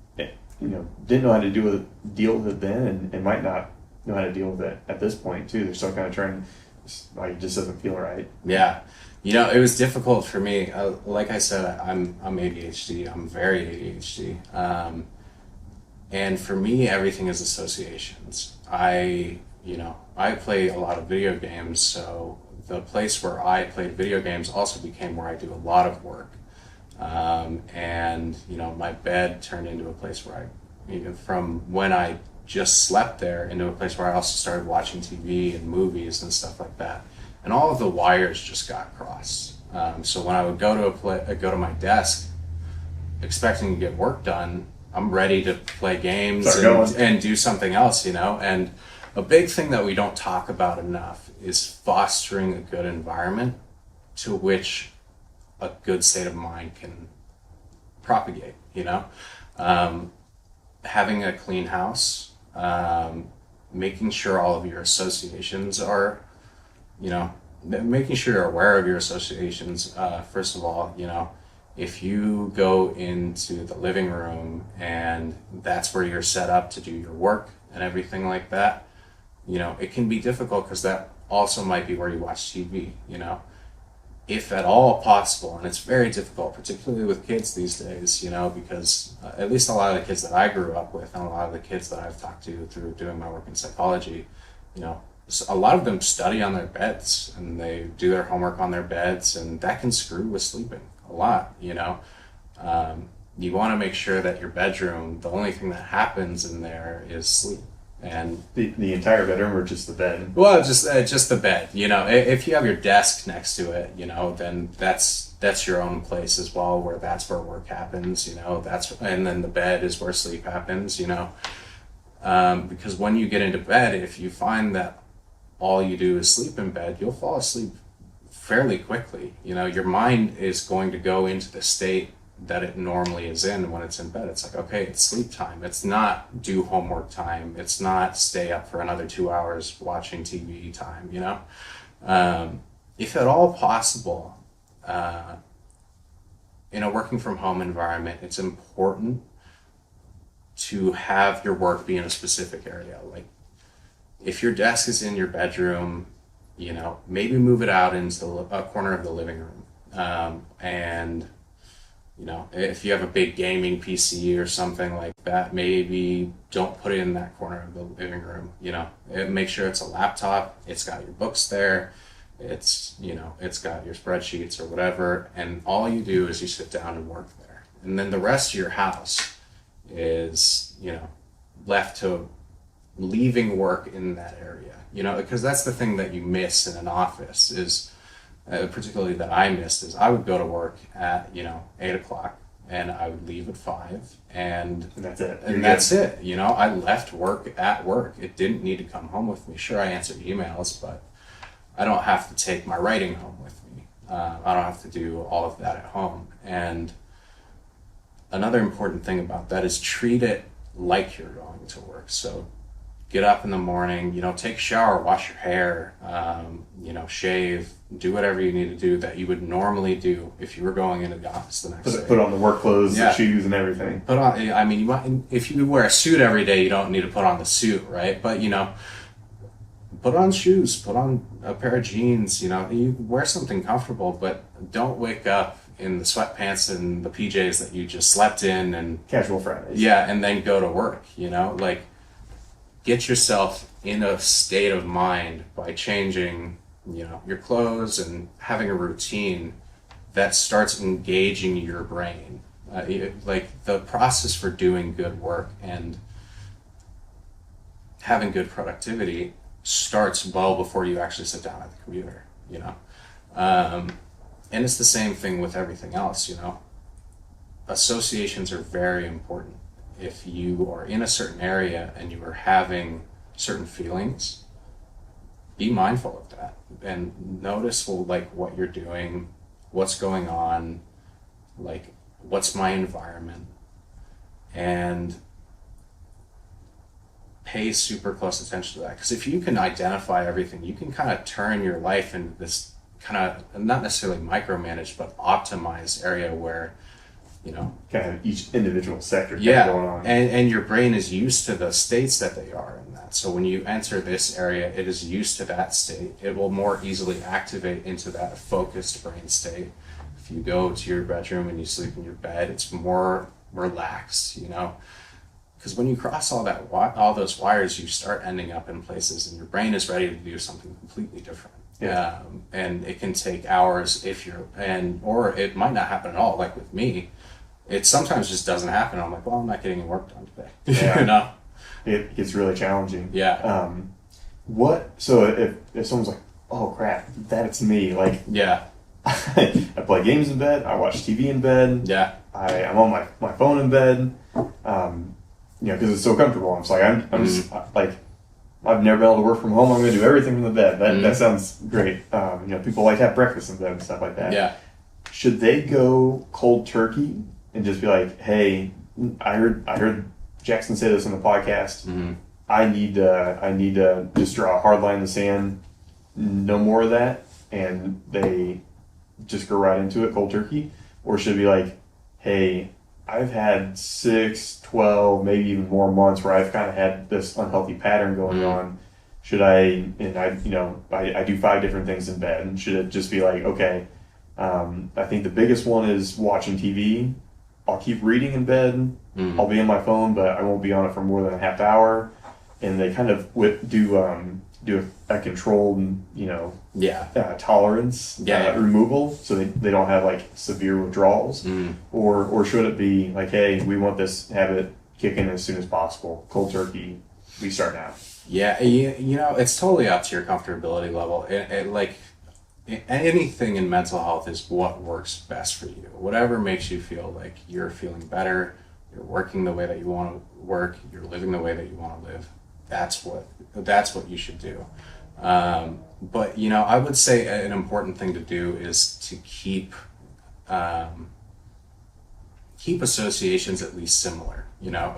didn't know how to deal with it then, and might not know how to deal with it at this point too. They're still kind of trying, like, it just doesn't feel right. Yeah. It was difficult for me. Like I said, I'm ADHD. I'm very ADHD. And for me, everything is associations. I play a lot of video games, so the place where I played video games also became where I do a lot of work. And my bed turned into a place where from when I just slept there, into a place where I also started watching TV and movies and stuff like that. And all of the wires just got crossed. So when I would go to my desk, expecting to get work done, I'm ready to play games and do something else, And a big thing that we don't talk about enough is fostering a good environment to which a good state of mind can propagate, having a clean house, making sure all of your associations are, making sure you're aware of your associations. First of all, if you go into the living room and that's where you're set up to do your work and everything like that, it can be difficult because that also might be where you watch TV, if at all possible. And it's very difficult, particularly with kids these days, because at least a lot of the kids that I grew up with and a lot of the kids that I've talked to through doing my work in psychology, a lot of them study on their beds and they do their homework on their beds, and that can screw with sleeping a lot. You want to make sure that your bedroom, the only thing that happens in there is sleep. And the entire bedroom, or just the bed? Well, just the bed. If you have your desk next to it, then that's your own place as well, where that's where work happens. And then the bed is where sleep happens. Because when you get into bed, if you find that all you do is sleep in bed, you'll fall asleep fairly quickly. You know, your mind is going to go into the state that it normally is in when it's in bed. It's like, okay, it's sleep time. It's not do homework time. It's not stay up for another 2 hours watching TV time, you know? If at all possible, in a working from home environment, it's important to have your work be in a specific area. Like, if your desk is in your bedroom, you know, maybe move it out into a corner of the living room. And, you know, if you have a big gaming PC or something like that, maybe don't put it in that corner of the living room, you know. Make sure it's a laptop, it's got your books there, it's, you know, it's got your spreadsheets or whatever, and all you do is you sit down and work there. And then the rest of your house is, you know, left to leaving work in that area, you know, because that's the thing that you miss in an office is, particularly that I missed, is I would go to work at, you know, 8 o'clock and I would leave at 5 and that's it. And that's it. You know, I left work at work. It didn't need to come home with me. Sure, I answered emails, but I don't have to take my writing home with me. I don't have to do all of that at home. And another important thing about that is treat it like you're going to work. So get up in the morning, you know, take a shower, wash your hair, you know, shave, do whatever you need to do that you would normally do if you were going into the office the next day. Put on the work clothes, Yeah. the shoes, and everything. Put on, I mean, you might, if you wear a suit every day, you don't need to put on the suit, right? But, you know, put on shoes, put on a pair of jeans, you know, you wear something comfortable, but don't wake up in the sweatpants and the PJs that you just slept in and Casual Fridays. yeah, and then go to work, you know, like get yourself in a state of mind by changing, you know, your clothes and having a routine that starts engaging your brain. Like the process for doing good work and having good productivity starts well before you actually sit down at the computer, you know. And it's the same thing with everything else, you know. Associations are very important. If you are in a certain area and you are having certain feelings, be mindful of that and notice, well, like what you're doing, what's going on, like what's my environment, and pay super close attention to that. Because if you can identify everything, you can kind of turn your life into this kind of, not necessarily micromanaged, but optimized area where, you know, Kind of each individual sector yeah, going on. and your brain is used to the states that they are in that. So when you enter this area, it is used to that state. It will more easily activate into that focused brain state. If you go to your bedroom and you sleep in your bed, it's more relaxed, you know. Because when you cross all those wires, you start ending up in places, and your brain is ready to do something completely different. Yeah. And it can take hours or it might not happen at all. Like with me, it sometimes just doesn't happen. I'm like, well, I'm not getting any work done today. Yeah. You know? It gets really challenging. Yeah. So if someone's like, oh crap, that's me. Like, Yeah. I play games in bed. I watch TV in bed. Yeah. I'm on my phone in bed. You know, because it's so comfortable. I'm just like, I'm just like, I've never been able to work from home. I'm going to do everything from the bed. That sounds great. You know, people like to have breakfast in bed and stuff like that. Yeah. Should they go cold turkey and just be like, hey, I heard Jackson say this on the podcast. I need to just draw a hard line in the sand. No more of that. And they just go right into it cold turkey? Or should it be like, hey, I've had 6, 12, maybe even more months where I've kind of had this unhealthy pattern going on. Should I do 5 different things in bed, and should it just be like, okay, I think the biggest one is watching TV. I'll keep reading in bed. I'll be on my phone, but I won't be on it for more than a half hour. And they kind of do a controlled, you know, tolerance removal, so they don't have like severe withdrawals. Or should it be like, hey, we want this habit kicking as soon as possible, cold turkey, we start now? Yeah, you know, it's totally up to your comfortability level. Like anything in mental health is what works best for you. Whatever makes you feel like you're feeling better, you're working the way that you want to work, you're living the way that you want to live. That's what you should do. But, you know, I would say an important thing to do is to keep associations at least similar. You know,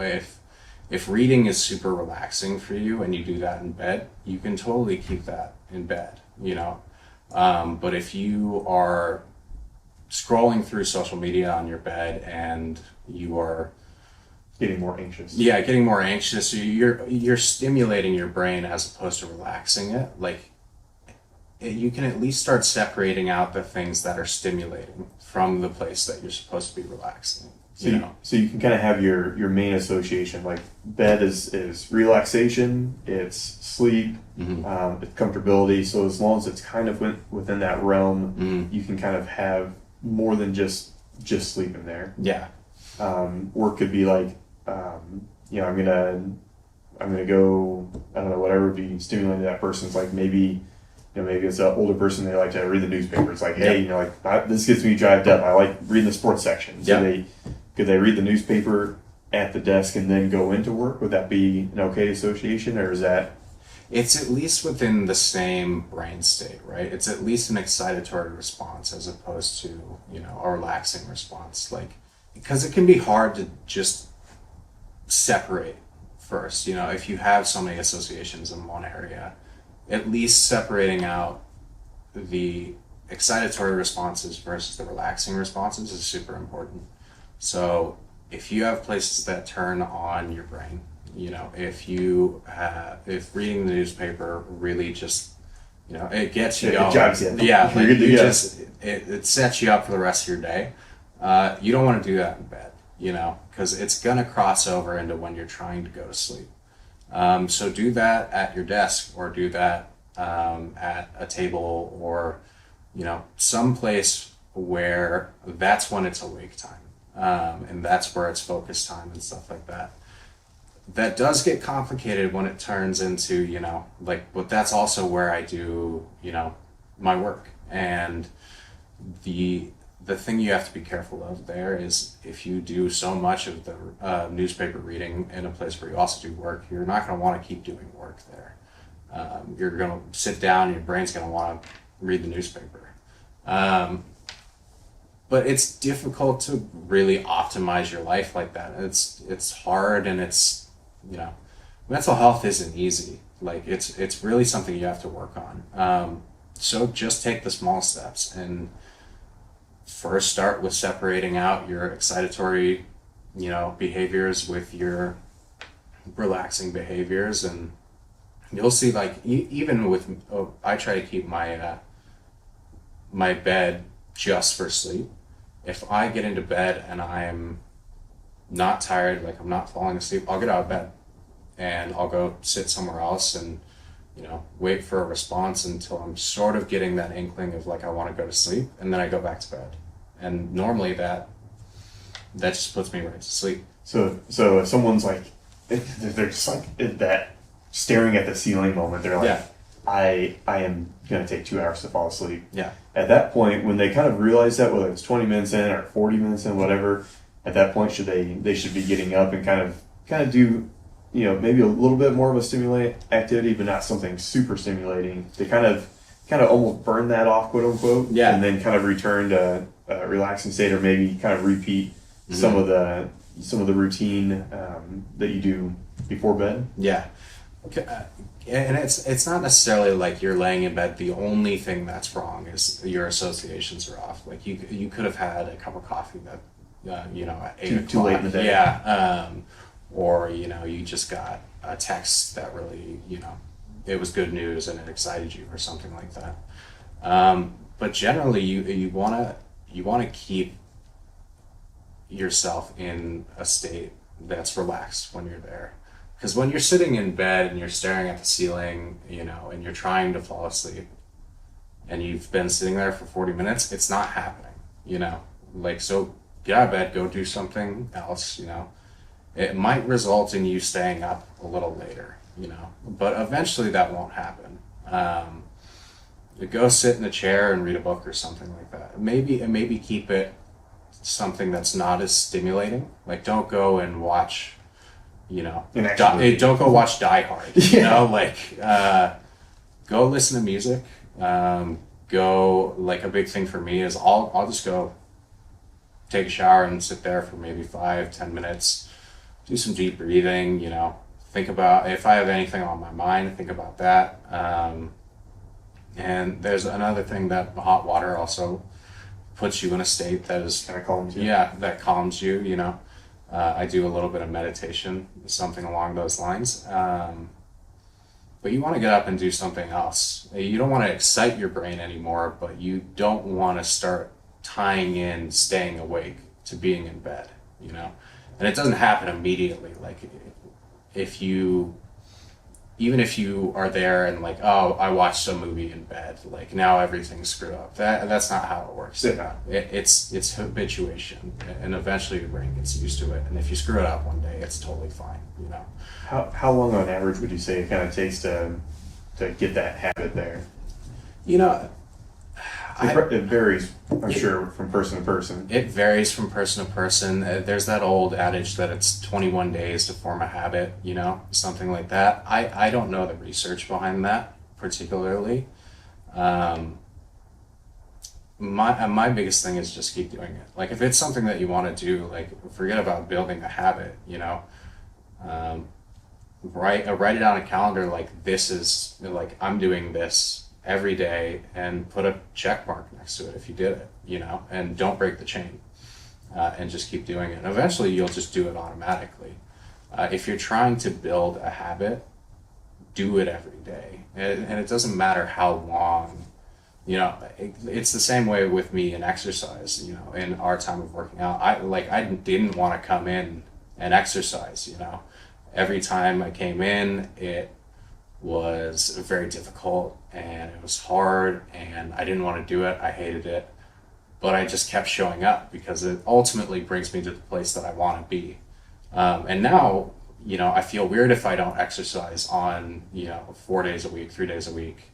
if reading is super relaxing for you and you do that in bed, you can totally keep that in bed, you know. But if you are scrolling through social media on your bed and you are getting more anxious. Yeah, getting more anxious, you're stimulating your brain as opposed to relaxing it. Like, you can at least start separating out the things that are stimulating from the place that you're supposed to be relaxing. So you can kind of have your main association, like bed is relaxation, it's sleep, it's comfortability. So as long as it's kind of within that realm, you can kind of have more than just sleep in there. Yeah. Work could be like, you know, I'm gonna go, I don't know, whatever would be stimulating to that person's, like maybe it's an older person, they like to read the newspaper. It's like, hey, you know, like this gets me drived up. I like reading the sports section. So could they read the newspaper at the desk and then go into work? Would that be an okay association, or is that? It's at least within the same brain state, right? It's at least an excitatory response as opposed to, you know, a relaxing response. Like, because it can be hard to just separate first. You know, if you have so many associations in one area, at least separating out the excitatory responses versus the relaxing responses is super important. So if you have places that turn on your brain, you know, if reading the newspaper really just, you know, it gets you going. It jogs you. Yeah, like it sets you up for the rest of your day. You don't want to do that in bed, you know, because it's gonna cross over into when you're trying to go to sleep. So do that at your desk, or do that at a table, or, you know, someplace where that's when it's awake time. And that's where it's focus time and stuff like that. That does get complicated when it turns into, you know, like, but that's also where I do, you know, my work. And the thing you have to be careful of there is, if you do so much of the newspaper reading in a place where you also do work, you're not going to want to keep doing work there. You're going to sit down, your brain's going to want to read the newspaper. But it's difficult to really optimize your life like that. It's hard, and it's, you know, mental health isn't easy. Like, it's really something you have to work on. So just take the small steps and first start with separating out your excitatory, you know, behaviors with your relaxing behaviors, and you'll see, like, even with, I try to keep my my bed just for sleep. If I get into bed and I'm not tired, like I'm not falling asleep, I'll get out of bed and I'll go sit somewhere else and, you know, wait for a response until I'm sort of getting that inkling of, like, I want to go to sleep, and then I go back to bed. And normally that just puts me right to sleep. So if someone's like, they're just like that staring at the ceiling moment, they're like, I am going to take 2 hours to fall asleep. Yeah. At that point, when they kind of realize that, whether it's 20 minutes in or 40 minutes in, whatever, at that point they should be getting up and kind of do, you know, maybe a little bit more of a stimulating activity, but not something super stimulating. They kind of almost burn that off, quote unquote, and then kind of return to a relaxing state, or maybe kind of repeat some of the routine that you do before bed. Yeah. And it's not necessarily like you're laying in bed, the only thing that's wrong is your associations are off. Like, you could have had a cup of coffee that, you know, at 8 o'clock. Too late in the day. Yeah. Or, you know, you just got a text that really, you know, it was good news and it excited you or something like that. But generally you want to keep yourself in a state that's relaxed when you're there. Because when you're sitting in bed and you're staring at the ceiling, you know, and you're trying to fall asleep, and you've been sitting there for 40 minutes, it's not happening, you know? Like, so get out of bed, go do something else, you know? It might result in you staying up a little later, you know? But eventually that won't happen. Go sit in a chair and read a book or something like that. Maybe keep it something that's not as stimulating. Like, don't go and watch, you know, don't go watch Die Hard, you know, like, go listen to music. Go, like, a big thing for me is I'll just go take a shower and sit there for maybe 5-10 minutes, do some deep breathing, you know, think about if I have anything on my mind, think about that. And there's another thing that hot water also puts you in a state that is Kind of calms you. yeah, that calms you, you know. I do a little bit of meditation, something along those lines. But you want to get up and do something else. You don't want to excite your brain anymore, but you don't want to start tying in staying awake to being in bed, you know. And it doesn't happen immediately. Like, even if you are there and like, oh, I watched a movie in bed, like now everything's screwed up. That's not how it works. Yeah. It's habituation, and eventually your brain gets used to it. And if you screw it up one day, it's totally fine, you know. How long on average would you say it kind of takes to get that habit there? You know, It varies, I'm sure, from person to person. it varies from person to person. There's that old adage that it's 21 days to form a habit, you know, something like that. I don't know the research behind that particularly. My biggest thing is just keep doing it. Like, if it's something that you want to do, like, forget about building a habit, you know. Write it on a calendar, like, this is, like, I'm doing this every day, and put a check mark next to it if you did it, you know, and don't break the chain, and just keep doing it. And eventually you'll just do it automatically. If you're trying to build a habit, do it every day. And it doesn't matter how long, you know, it's the same way with me in exercise, you know, in our time of working out. I didn't want to come in and exercise, you know. Every time I came in, it was very difficult and it was hard and I didn't want to do it. I hated it, but I just kept showing up because it ultimately brings me to the place that I want to be. And now, you know, I feel weird if I don't exercise on, you know, 4 days a week, 3 days a week.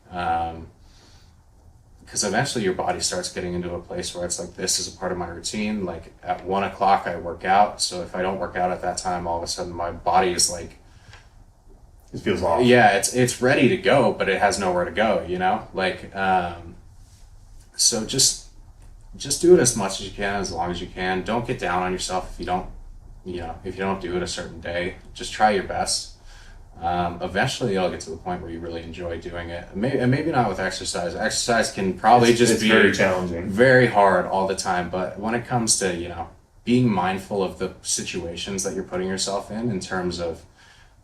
Because eventually your body starts getting into a place where it's like, this is a part of my routine. Like, at 1 o'clock I work out. So if I don't work out at that time, all of a sudden my body is like, It feels off. yeah, it's ready to go, but it has nowhere to go, you know? Like, so just do it as much as you can, as long as you can. Don't get down on yourself if you don't do it a certain day. Just try your best. Eventually you'll get to the point where you really enjoy doing it. Maybe not with exercise. Exercise can probably it's be very challenging, very hard all the time. But when it comes to, you know, being mindful of the situations that you're putting yourself in terms of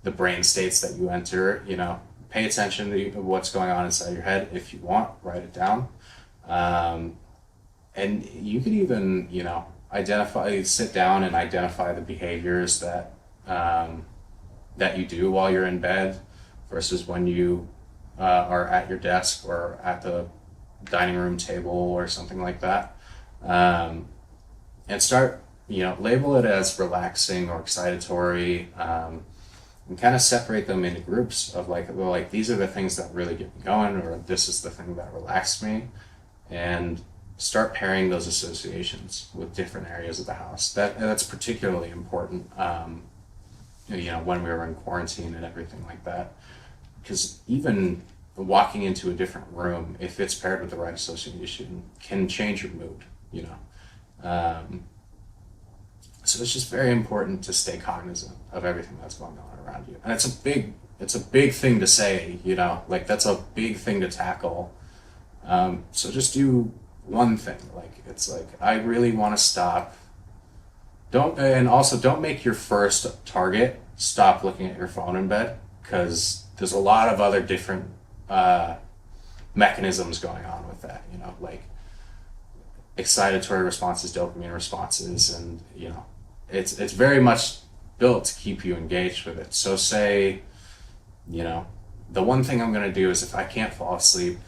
the brain states that you enter, you know, pay attention to what's going on inside your head. If you want, write it down. And you could even, you know, sit down and identify the behaviors that you do while you're in bed versus when you are at your desk or at the dining room table or something like that. And start, you know, label it as relaxing or excitatory, and kind of separate them into groups of like these are the things that really get me going, or this is the thing that relaxed me, and start pairing those associations with different areas of the house. That's particularly important, you know, when we were in quarantine and everything like that, because even walking into a different room, if it's paired with the right association, can change your mood, you know. So it's just very important to stay cognizant of everything that's going on around you. And it's a big thing to say, you know, like, that's a big thing to tackle. So just do one thing. Like, it's like, I really want to stop. Don't make your first target stop looking at your phone in bed, because there's a lot of other different mechanisms going on with that, you know, like excitatory responses, dopamine responses, and, you know, it's very much built to keep you engaged with it. So say, you know, the one thing I'm going to do is, if I can't fall asleep,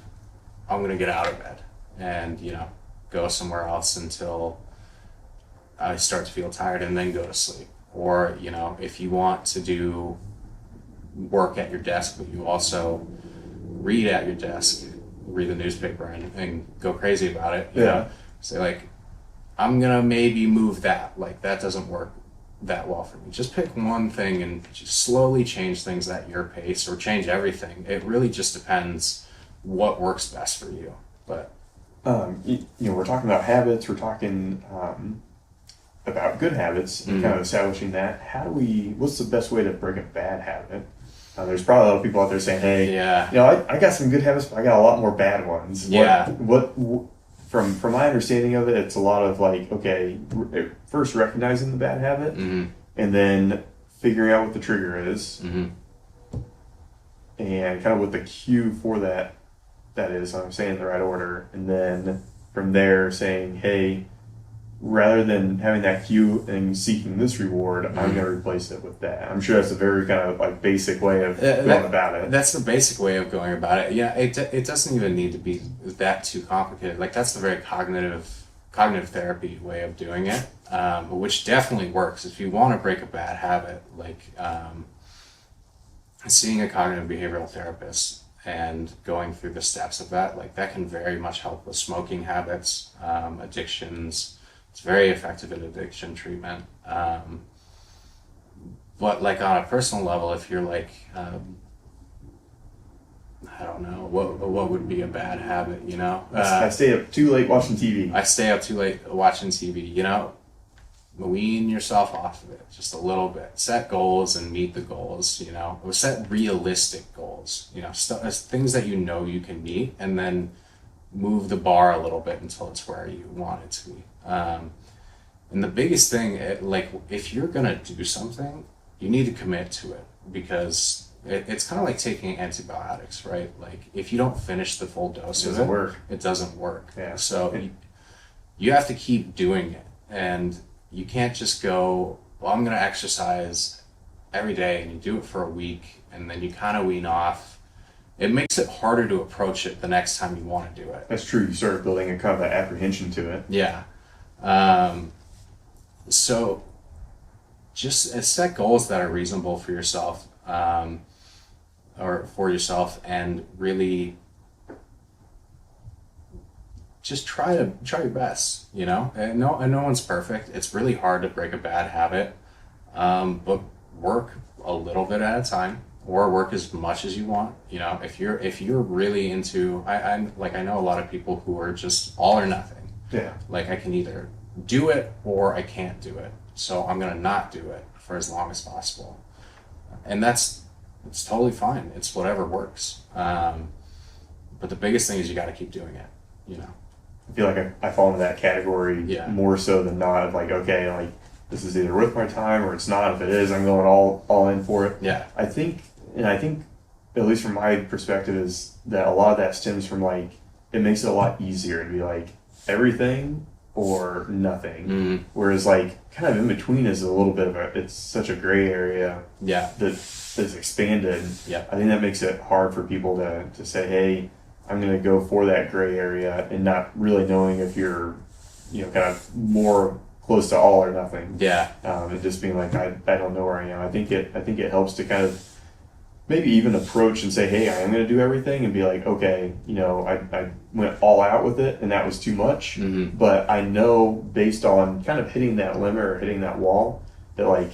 I'm going to get out of bed and, you know, go somewhere else until I start to feel tired, and then go to sleep. Or, you know, if you want to do work at your desk, but you also read at your desk, read the newspaper and go crazy about it, you know, say like, I'm gonna maybe move that, like, that doesn't work that well for me. Just pick one thing and just slowly change things at your pace, or change everything. It really just depends what works best for you. But we're talking about habits. We're talking about good habits and kind of establishing that. What's the best way to break a bad habit? There's probably a lot of people out there saying, hey, I got some good habits, but I got a lot more bad ones. From my understanding of it, it's a lot of like, okay, first recognizing the bad habit and then figuring out what the trigger is and kind of what the cue for that is. I'm saying in the right order. And then from there saying, hey, rather than having that cue and seeking this reward, I'm going to replace it with that. I'm sure that's a very kind of like basic way of going about it. That's the basic way of going about it. Yeah, it doesn't even need to be that too complicated. Like that's the very cognitive therapy way of doing it, which definitely works. If you want to break a bad habit, like seeing a cognitive behavioral therapist and going through the steps of that, like that can very much help with smoking habits, addictions. It's very effective in addiction treatment. But like on a personal level, if you're like, I don't know, what would be a bad habit, you know? I stay up too late watching TV. I stay up too late watching TV, you know? Wean yourself off of it just a little bit. Set goals and meet the goals, you know? Or set realistic goals, you know? Things that you know you can meet, and then move the bar a little bit until it's where you want it to be. And the biggest thing, like if you're gonna do something, you need to commit to it, because it's kind of like taking antibiotics, right? Like if you don't finish the full dose of it, it doesn't work. Yeah. So you have to keep doing it, and you can't just go, well, I'm gonna exercise every day, and you do it for a week, and then you kind of wean off. It makes it harder to approach it the next time you want to do it. That's true. You start building a kind of an apprehension to it. Yeah. So just set goals that are reasonable for yourself, and really just try your best, you know? And no one's perfect. It's really hard to break a bad habit, but work a little bit at a time, or work as much as you want. You know, if you're really into, I know a lot of people who are just all or nothing. Yeah. Like I can either do it or I can't do it. So I'm going to not do it for as long as possible. And it's totally fine. It's whatever works. But the biggest thing is you got to keep doing it, you know? I feel like I fall into that category more so than not, of like, okay, like this is either worth my time or it's not. If it is, I'm going all in for it. Yeah. I think, at least from my perspective, is that a lot of that stems from like, it makes it a lot easier to be like, everything or nothing. Whereas like kind of in between is a little bit of it's such a gray area that is expanded. Yeah. I think that makes it hard for people to say, hey, I'm going to go for that gray area, and not really knowing if you're, you know, kind of more close to all or nothing. Yeah. And just being like, I don't know where I am. I think it helps to kind of maybe even approach and say, hey, I am going to do everything, and be like, okay, you know, I went all out with it and that was too much. But I know based on kind of hitting that limit or hitting that wall that like,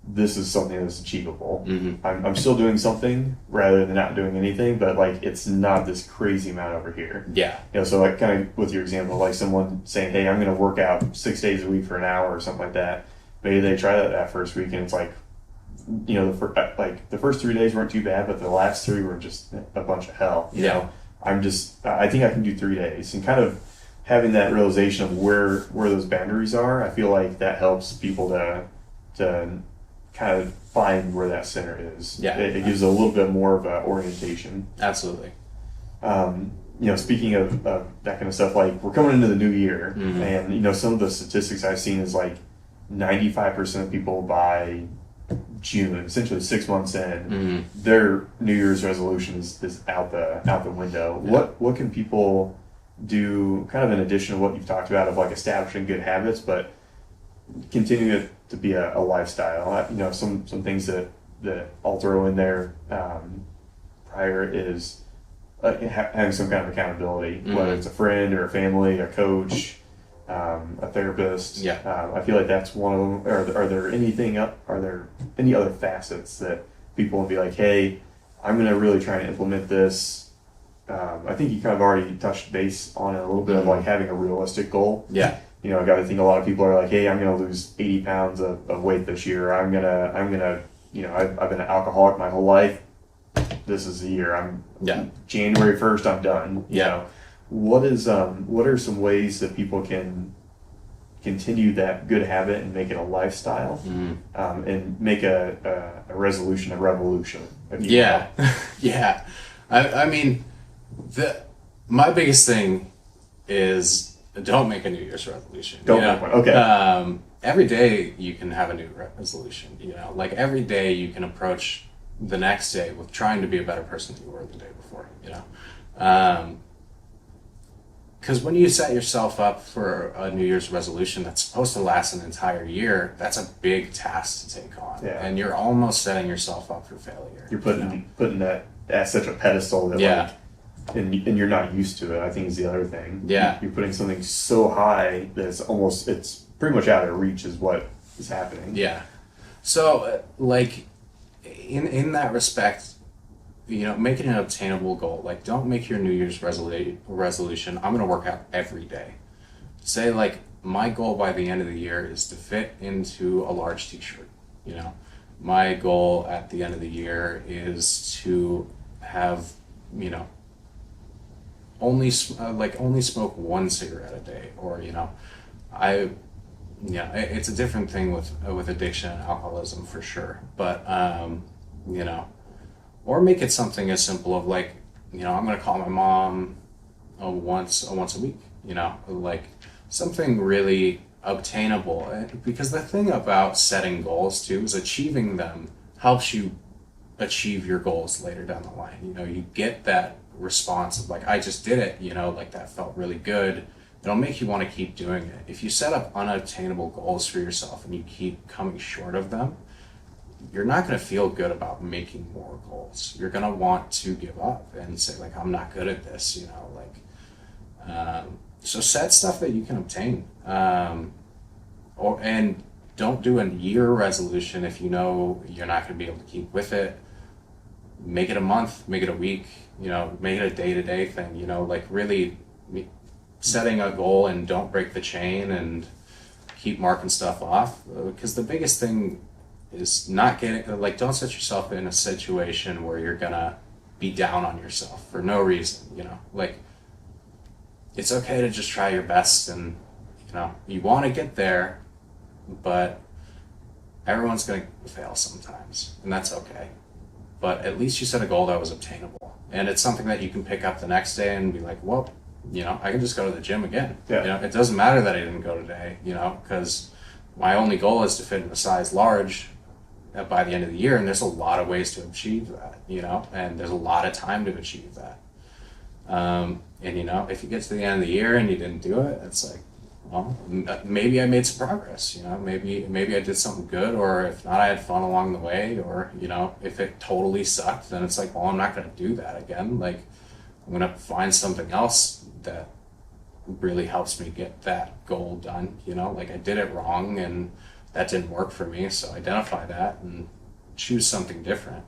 this is something that's achievable. I'm still doing something rather than not doing anything, but like, it's not this crazy amount over here. Yeah. You know, so like kind of with your example, like someone saying, hey, I'm going to work out 6 days a week for an hour or something like that. Maybe they try that first week and it's like, you know, the first 3 days weren't too bad, but the last 3 were just a bunch of hell. You know, I think I can do 3 days, and kind of having that realization of where those boundaries are. I feel like that helps people to kind of find where that center is. Yeah. It gives a little bit more of a orientation. Absolutely. You know, speaking of that kind of stuff, like we're coming into the new year, and you know, some of the statistics I've seen is like 95% of people by June, essentially 6 months in, their New Year's resolution is out the window. Yeah. What can people do, kind of in addition to what you've talked about of like establishing good habits, but continue it to be a lifestyle? You know, some things that I'll throw in there prior is having some kind of accountability, whether it's a friend or a family, a coach, a therapist. Yeah. I feel like that's one of them. Are there any other facets that people will be like, hey, I'm going to really try and implement this I think you kind of already touched base on it a little bit of like having a realistic goal. Yeah. You know, I think a lot of people are like, hey, I'm going to lose 80 pounds of weight this year. I'm gonna, you know, I've been an alcoholic my whole life. This is the year. January 1st, I'm done. You know, what are some ways that people can continue that good habit and make it a lifestyle, and make a resolution, a revolution? Yeah. Yeah. I mean, my biggest thing is don't make a New Year's resolution. Don't make one. Okay. Every day you can have a new resolution. You know, like every day you can approach the next day with trying to be a better person than you were the day before. You know, because when you set yourself up for a New Year's resolution that's supposed to last an entire year, that's a big task to take on, and you're almost setting yourself up for failure. You're putting that at such a pedestal that like, and you're not used to it, I think is the other thing. Yeah. You're putting something so high that it's pretty much out of reach is what is happening. Yeah. So, like, in that respect, you know, make it an obtainable goal. Like, don't make your New Year's resolution, I'm going to work out every day. Say, like, my goal by the end of the year is to fit into a large t-shirt, you know. My goal at the end of the year is to have, you know, only smoke one cigarette a day, or, you know, it's a different thing with addiction and alcoholism for sure, but you know, or make it something as simple of like, you know, I'm gonna call my mom once a week, you know, like something really obtainable. Because the thing about setting goals too is achieving them helps you achieve your goals later down the line. You know, you get that response of like, I just did it, you know, like that felt really good. It'll make you want to keep doing it. If you set up unobtainable goals for yourself and you keep coming short of them, you're not going to feel good about making more goals. You're going to want to give up and say like, I'm not good at this, you know, like, so set stuff that you can obtain, and don't do a year resolution if you know you're not going to be able to keep with it. Make it a month, make it a week, you know, make it a day-to-day thing, you know, like really setting a goal and don't break the chain and keep marking stuff off. Because the biggest thing is not getting, like, don't set yourself in a situation where you're gonna be down on yourself for no reason, you know, like, it's okay to just try your best and, you know, you want to get there, but everyone's gonna fail sometimes, and that's okay. But at least you set a goal that was obtainable. And it's something that you can pick up the next day and be like, well, you know, I can just go to the gym again. Yeah. You know, it doesn't matter that I didn't go today, you know, because my only goal is to fit in a size large by the end of the year. And there's a lot of ways to achieve that, you know, and there's a lot of time to achieve that. And, you know, if you get to the end of the year and you didn't do it, it's like, well, maybe I made some progress, you know, maybe I did something good, or if not, I had fun along the way, or, you know, if it totally sucked, then it's like, well, I'm not going to do that again. Like, I'm going to find something else that really helps me get that goal done, you know, like I did it wrong and that didn't work for me. So identify that and choose something different.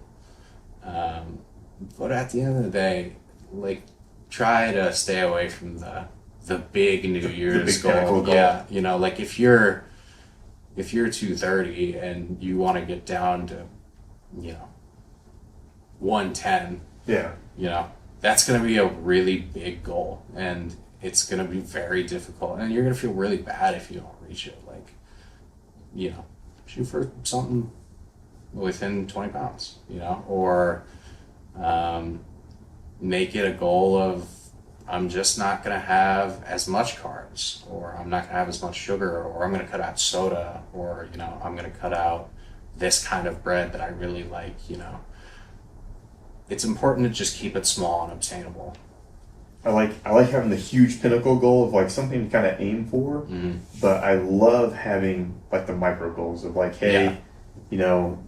But at the end of the day, like, try to stay away from the big New Year's goal. Yeah, you know, like if you're 230 and you want to get down to, you know, 110. Yeah. You know, that's going to be a really big goal, and it's going to be very difficult, and you're going to feel really bad if you don't reach it. Like, you know, shoot for something within 20 pounds, you know, or make it a goal of, I'm just not going to have as much carbs, or I'm not going to have as much sugar, or I'm going to cut out soda, or, you know, I'm going to cut out this kind of bread that I really like, you know. It's important to just keep it small and obtainable. I like having the huge pinnacle goal of like something to kind of aim for, but I love having like the micro goals of like, hey, you know,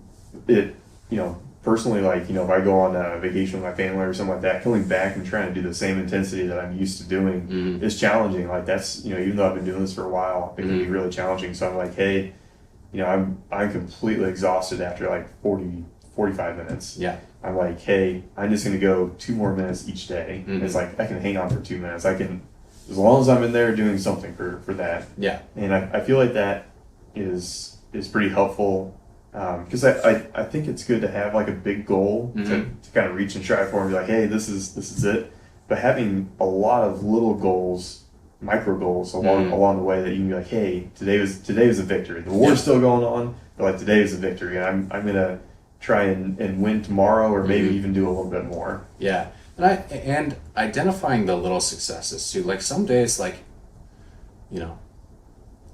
personally, like, you know, if I go on a vacation with my family or something like that, coming back and trying to do the same intensity that I'm used to doing is challenging. Like, that's, you know, even though I've been doing this for a while, it can be really challenging. So I'm like, hey, you know, I'm completely exhausted after like 40 45 minutes. Yeah. I'm like, hey, I'm just going to go 2 more minutes each day. Mm-hmm. It's like, I can hang on for 2 minutes. I can, as long as I'm in there doing something for that. Yeah. And I feel like that is pretty helpful. Because I think it's good to have like a big goal to kind of reach and strive for and be like, hey, this is it. But having a lot of little goals, micro goals along the way that you can be like, hey, today was a victory. The war's still going on, but like today is a victory, and I'm gonna try and win tomorrow, or maybe even do a little bit more. Yeah, and identifying the little successes too. Like some days, like, you know,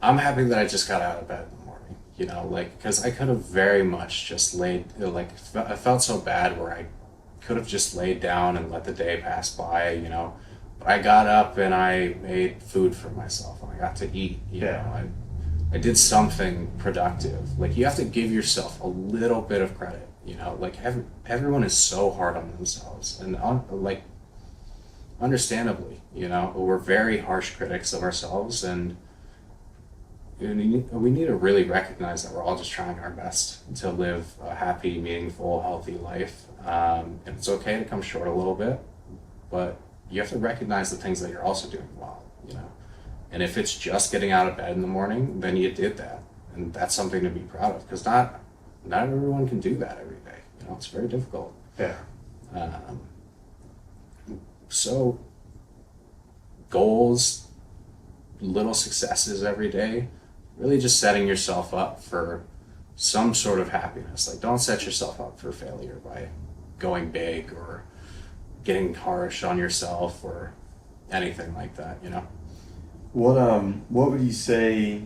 I'm happy that I just got out of bed in the morning. You know, like, because I could have very much just laid, like, I felt so bad where I could have just laid down and let the day pass by, you know. But I got up and I made food for myself and I got to eat, you know. I did something productive. Like, you have to give yourself a little bit of credit, you know. Like, everyone is so hard on themselves, and like, understandably, you know, we're very harsh critics of ourselves, and we need to really recognize that we're all just trying our best to live a happy, meaningful, healthy life. And it's okay to come short a little bit, but you have to recognize the things that you're also doing well, you know. And if it's just getting out of bed in the morning, then you did that. And that's something to be proud of, because not everyone can do that every day. You know, it's very difficult. Yeah. So goals, little successes every day, really just setting yourself up for some sort of happiness. Like, don't set yourself up for failure by going big or getting harsh on yourself or anything like that, you know. What would you say,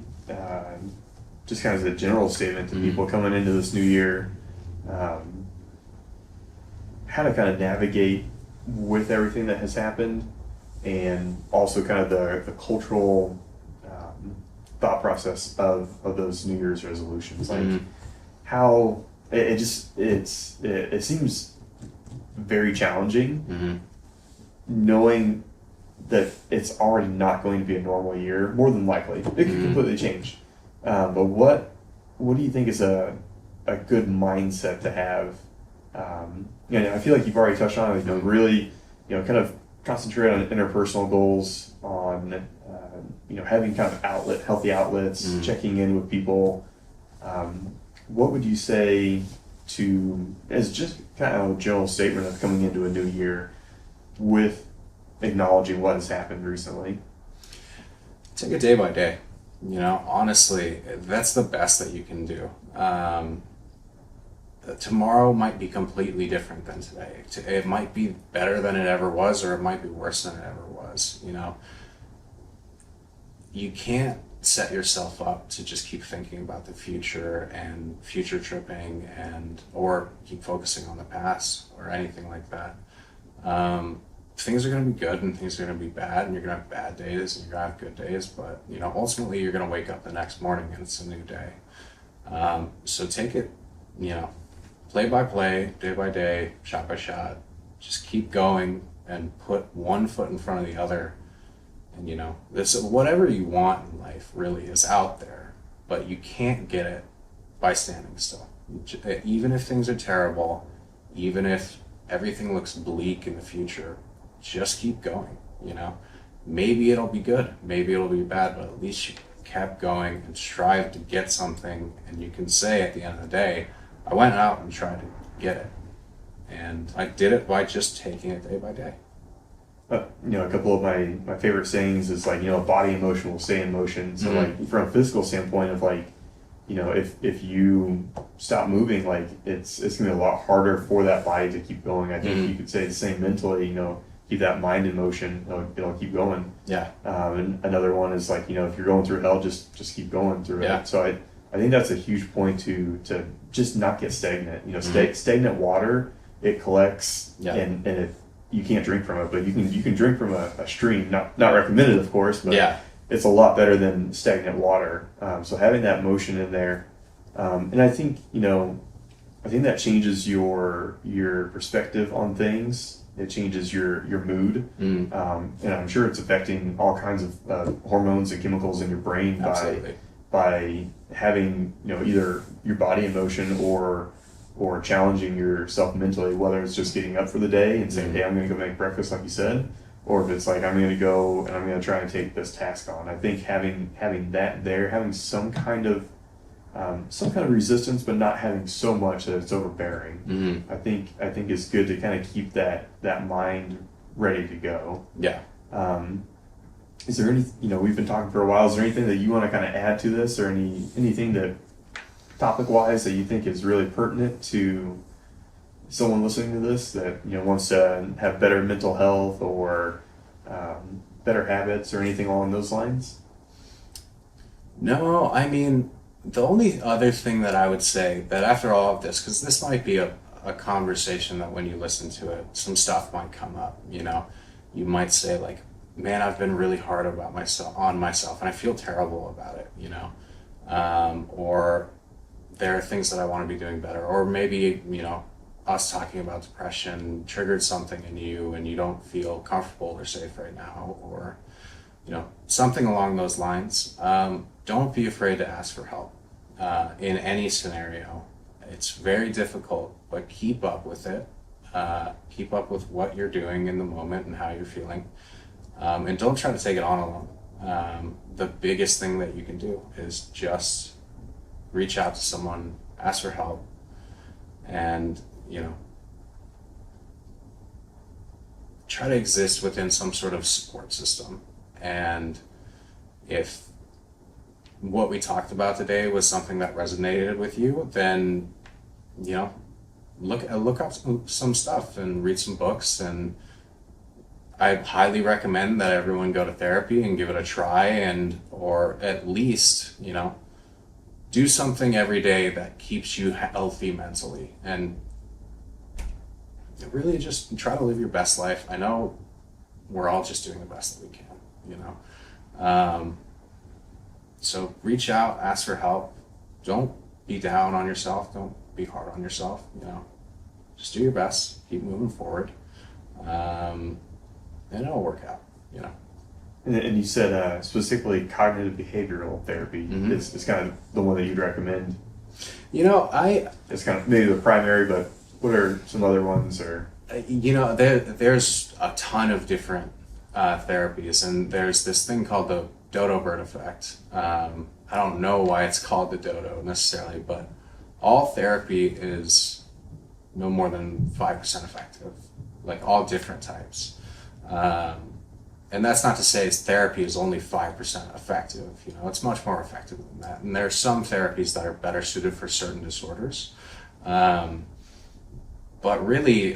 just kind of as a general statement to people coming into this new year, how to kind of navigate with everything that has happened, and also kind of the cultural thought process of those New Year's resolutions? Like, how it seems very challenging, knowing that it's already not going to be a normal year. More than likely, it could completely change. But what do you think is a good mindset to have? You know, I feel like you've already touched on it. You know, really, you know, kind of concentrate on interpersonal goals, on you know, having kind of healthy outlets, checking in with people. What would you say as just kind of a general statement of coming into a new year with acknowledging what has happened recently? Take it day by day. You know, honestly, that's the best that you can do. Tomorrow might be completely different than today. It might be better than it ever was, or it might be worse than it ever was. You know, you can't set yourself up to just keep thinking about the future and future tripping or keep focusing on the past or anything like that. Things are going to be good and things are going to be bad, and you're going to have bad days and you're going to have good days, but, you know, ultimately you're going to wake up the next morning and it's a new day. So take it, you know, play by play, day by day, shot by shot. Just keep going and put one foot in front of the other. And, you know, whatever you want in life really is out there, but you can't get it by standing still. Even if things are terrible, even if everything looks bleak in the future, just keep going, you know. Maybe it'll be good, maybe it'll be bad, but at least you kept going and strive to get something, and you can say at the end of the day, I went out and tried to get it. And I did it by just taking it day by day. You know, a couple of my favorite sayings is like, you know, body in motion will stay in motion. So like, from a physical standpoint of like, you know, if you stop moving, like it's gonna be a lot harder for that body to keep going. I think you could say the same mentally, you know, keep that mind in motion, it'll keep going. Yeah. And another one is like, you know, if you're going through hell, just keep going through it. So I think that's a huge point to just not get stagnant. You know, stagnant water, it collects and it, you can't drink from it, but you can drink from a stream. Not recommended, of course, but it's a lot better than stagnant water. So having that motion in there, and I think, you know, I think that changes your perspective on things. It changes your mood, and I'm sure it's affecting all kinds of hormones and chemicals in your brain by having, you know, either your body in motion or or challenging yourself mentally, whether it's just getting up for the day and saying, Mm-hmm. hey, I'm going to go make breakfast like you said, or if it's like, I'm going to go and I'm going to try and take this task on. I think having that there, having some kind of resistance, but not having so much that it's overbearing, Mm-hmm. I think is good to kind of keep that mind ready to go. Yeah. Is there any, we've been talking for a while, is there anything that you want to kind of add to this, or anything that topic-wise that you think is really pertinent to someone listening to this that wants to have better mental health or better habits or anything along those lines? No, I mean, the only other thing that I would say that after all of this, because this might be a conversation that when you listen to it, some stuff might come up. You might say like, man, I've been really hard on myself and I feel terrible about it, or there are things that I want to be doing better, or maybe, us talking about depression triggered something in you and you don't feel comfortable or safe right now, or, something along those lines. Don't be afraid to ask for help in any scenario. It's very difficult, but keep up with it. Keep up with what you're doing in the moment and how you're feeling. And don't try to take it on alone. The biggest thing that you can do is just reach out to someone, ask for help, and, try to exist within some sort of support system. And if what we talked about today was something that resonated with you, then, look up some stuff and read some books. And I highly recommend that everyone go to therapy and give it a try, or at least, do something every day that keeps you healthy mentally, and really just try to live your best life. I know we're all just doing the best that we can, so reach out, ask for help. Don't be down on yourself. Don't be hard on yourself. Just do your best, keep moving forward. And it'll work out, And you said specifically cognitive behavioral therapy Mm-hmm. is kind of the one that you'd recommend. It's kind of maybe the primary, but what are some other ones? Or there's a ton of different therapies, and there's this thing called the 𝘠𝘪𝘵 effect. I don't know why it's called the dodo necessarily, but all therapy is no more than 5% effective, like all different types. And that's not to say therapy is only 5% effective. It's much more effective than that. And there are some therapies that are better suited for certain disorders. But really,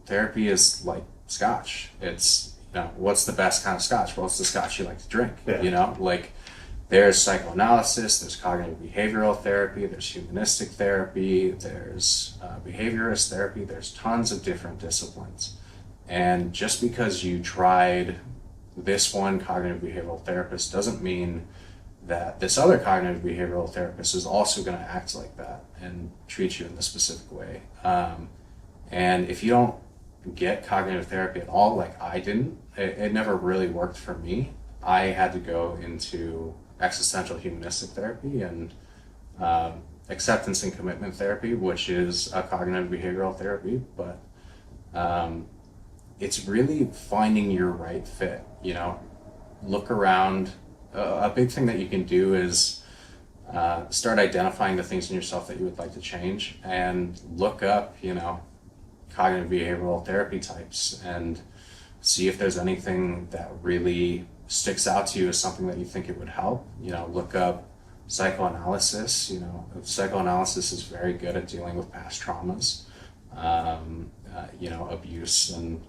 therapy is like scotch. It's, what's the best kind of scotch? Well, it's the scotch you like to drink. Yeah. There's psychoanalysis, there's cognitive behavioral therapy, there's humanistic therapy, there's behaviorist therapy, there's tons of different disciplines. And just because you tried this one cognitive behavioral therapist doesn't mean that this other cognitive behavioral therapist is also going to act like that and treat you in this specific way. And if you don't get cognitive therapy at all, like I didn't, it never really worked for me. I had to go into existential humanistic therapy and acceptance and commitment therapy, which is a cognitive behavioral therapy, but it's really finding your right fit. Look around. A big thing that you can do is start identifying the things in yourself that you would like to change, and look up, cognitive behavioral therapy types and see if there's anything that really sticks out to you as something that you think it would help. Look up psychoanalysis. Psychoanalysis is very good at dealing with past traumas, abuse and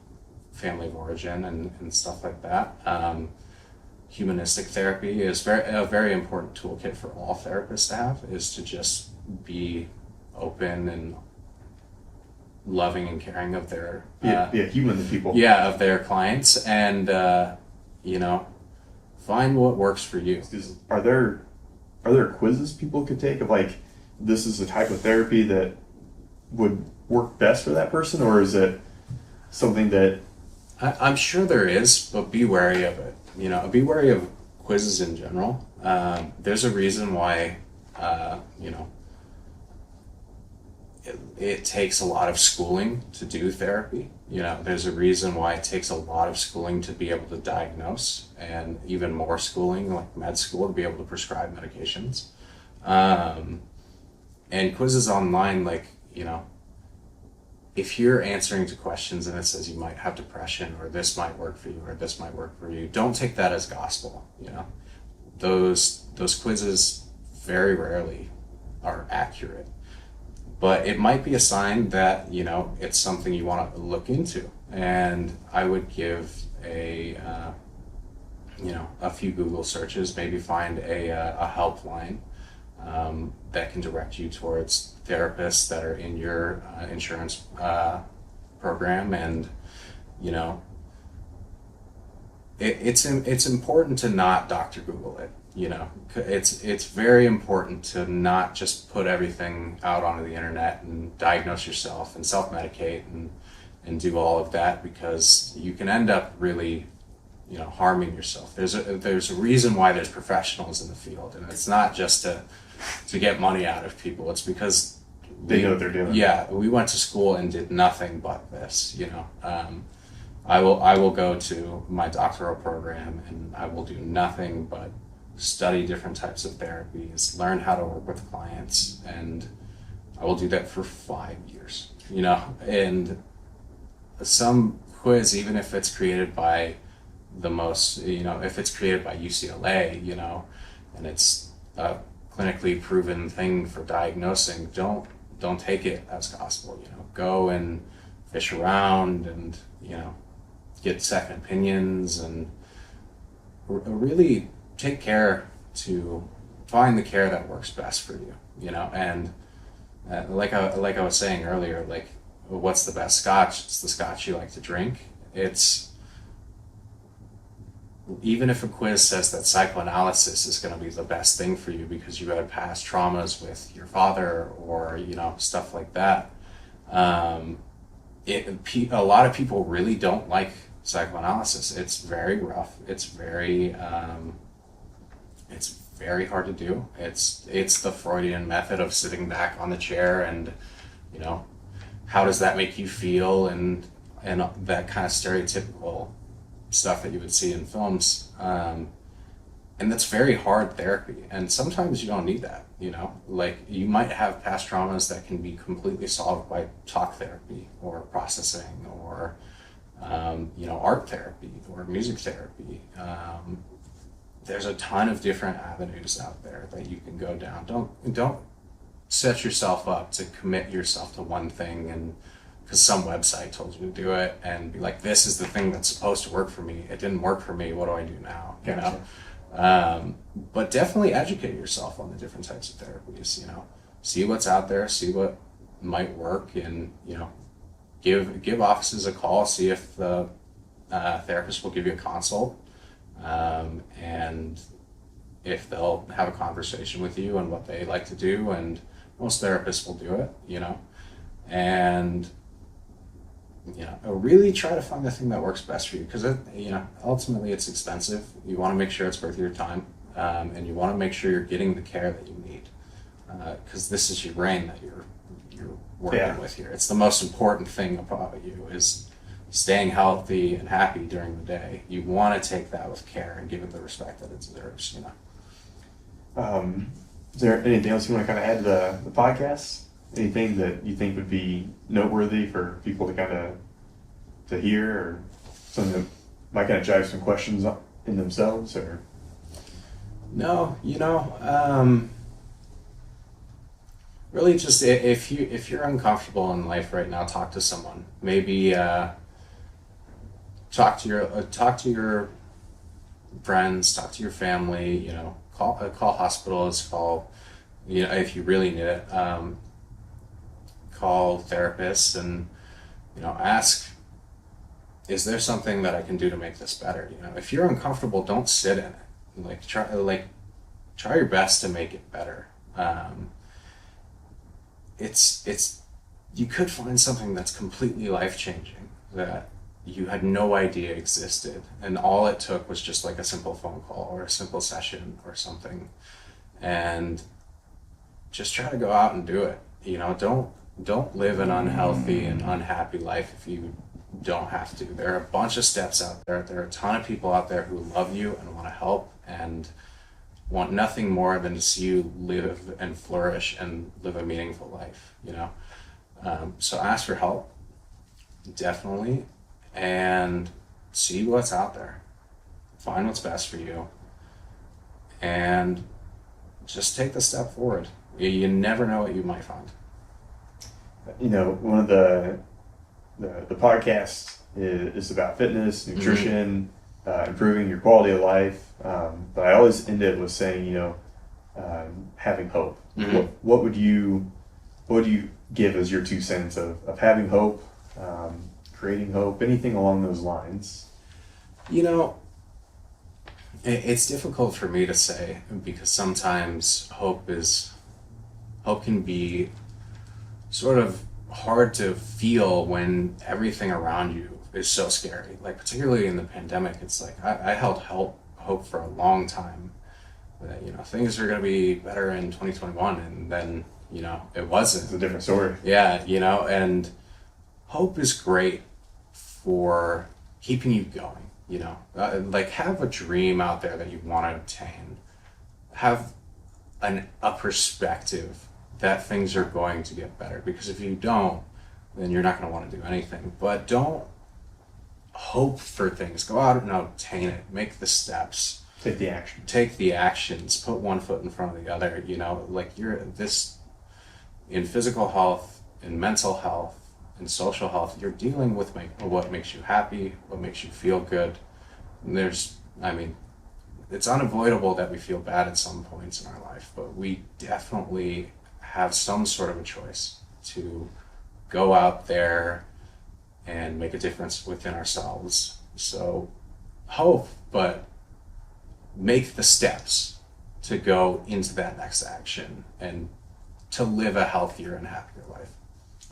family of origin and stuff like that. Humanistic therapy is a very important toolkit for all therapists to have, is to just be open and loving and caring of their human to people. Of their clients, and find what works for you. Are there quizzes people could take of like, this is the type of therapy that would work best for that person, or is it something that I'm sure there is, but be wary of it. Be wary of quizzes in general. There's a reason why, it takes a lot of schooling to do therapy. You know, there's a reason why it takes a lot of schooling to be able to diagnose, and even more schooling, like med school, to be able to prescribe medications. And quizzes online, like, you know, if you're answering to questions and it says you might have depression, or this might work for you, or this might work for you, don't take that as gospel. You know, those quizzes very rarely are accurate, but it might be a sign that, you know, it's something you want to look into. And I would give a few Google searches, maybe find a helpline that can direct you towards therapists that are in your insurance program. And, you know, it's important to not Dr. Google it. You know, it's very important to not just put everything out onto the internet and diagnose yourself and self-medicate and do all of that, because you can end up really, you know, harming yourself. There's a reason why there's professionals in the field, and it's not just to get money out of people. It's because they know what they're doing. Yeah, we went to school and did nothing but this. You know, I will go to my doctoral program and I will do nothing but study different types of therapies, learn how to work with clients, and I will do that for 5 years. You know, and some quiz, even if it's created by if it's created by UCLA, you know, and it's a clinically proven thing for diagnosing, don't take it as gospel. You know, go and fish around and, you know, get second opinions, and really take care to find the care that works best for you. You know, and like I was saying earlier, like, what's the best scotch? It's the scotch you like to drink. It's, even if a quiz says that psychoanalysis is going to be the best thing for you because you had past traumas with your father, or, you know, stuff like that, a lot of people really don't like psychoanalysis. It's very rough. It's very hard to do. It's the Freudian method of sitting back on the chair and, you know, how does that make you feel, and that kind of stereotypical stuff that you would see in films, and that's very hard therapy. And sometimes you don't need that. You know, like, you might have past traumas that can be completely solved by talk therapy or processing, or you know, art therapy or music therapy. There's a ton of different avenues out there that you can go down. Don't set yourself up to commit yourself to one thing, and because some website told you to do it, and be like, this is the thing that's supposed to work for me. It didn't work for me. What do I do now? You know, but definitely educate yourself on the different types of therapies. You know, see what's out there, see what might work, and, you know, give offices a call, see if the therapist will give you a consult, and if they'll have a conversation with you on what they like to do. And most therapists will do it, you know, and, you know, really try to find the thing that works best for you, because you know, ultimately it's expensive. You want to make sure it's worth your time, and you want to make sure you're getting the care that you need, because this is your brain that you're working with here. It's the most important thing about you, is staying healthy and happy during the day. You want to take that with care and give it the respect that it deserves. You know. Is there anything else you want to kind of add to the podcast? Anything that you think would be noteworthy for people to kind of to hear, or something that might kind of drive some questions up in themselves? Or no, you know, really just if you're uncomfortable in life right now, talk to someone. Maybe talk to your friends, talk to your family. You know, call hospitals, call, you know, if you really need it. Call therapists, and, you know, ask, is there something that I can do to make this better? You know, if you're uncomfortable, don't sit in it. Try your best to make it better. It's you could find something that's completely life-changing that you had no idea existed, and all it took was just like a simple phone call or a simple session or something. And just try to go out and do it. You know, don't live an unhealthy and unhappy life if you don't have to. There are a bunch of steps out there. There are a ton of people out there who love you and want to help and want nothing more than to see you live and flourish and live a meaningful life, you know? So ask for help, definitely, and see what's out there. Find what's best for you, and just take the step forward. You never know what you might find. You know, one of the podcasts is about fitness, nutrition, improving your quality of life. But I always end it with saying, you know, having hope. What would you give as your 2 cents of having hope, creating hope, anything along those lines? You know, it's difficult for me to say, because sometimes hope can be sort of hard to feel when everything around you is so scary. Like, particularly in the pandemic, it's like I held hope for a long time that, you know, things are going to be better in 2021, and then, you know, it wasn't. It's a different story. Yeah, you know, and hope is great for keeping you going. You know, like, have a dream out there that you want to obtain. Have a perspective that things are going to get better, because if you don't, then you're not going to want to do anything. But don't hope for things. Go out and obtain it. Make the steps. Take the action. Take the actions. Put one foot in front of the other. You know, like, in physical health, in mental health, in social health, you're dealing with what makes you happy, what makes you feel good. And it's unavoidable that we feel bad at some points in our life, but we definitely have some sort of a choice to go out there and make a difference within ourselves. So hope, but make the steps to go into that next action and to live a healthier and happier life.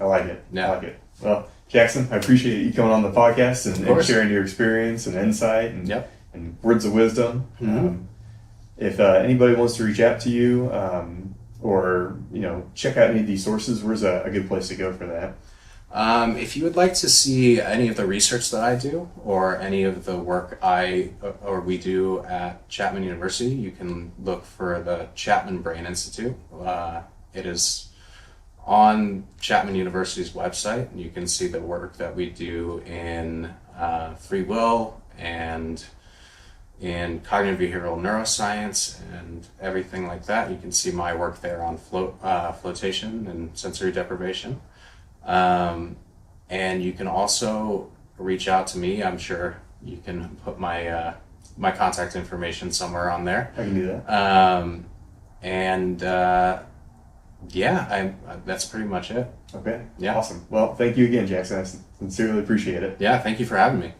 I like it. Yeah. I like it. Well, Jackson, I appreciate you coming on the podcast and sharing your experience and insight and words of wisdom. If anybody wants to reach out to you or, you know, check out any of these sources, where's a good place to go for that? If you would like to see any of the research that I do or any of the work we do at Chapman University, you can look for the Chapman Brain Institute. It is on Chapman University's website, and you can see the work that we do in free will and in cognitive behavioral neuroscience and everything like that. You can see my work there on flotation and sensory deprivation. And you can also reach out to me. I'm sure you can put my contact information somewhere on there. I can do that. That's pretty much it. Okay. Yeah. Awesome. Well, thank you again, Jackson. I sincerely appreciate it. Yeah, thank you for having me.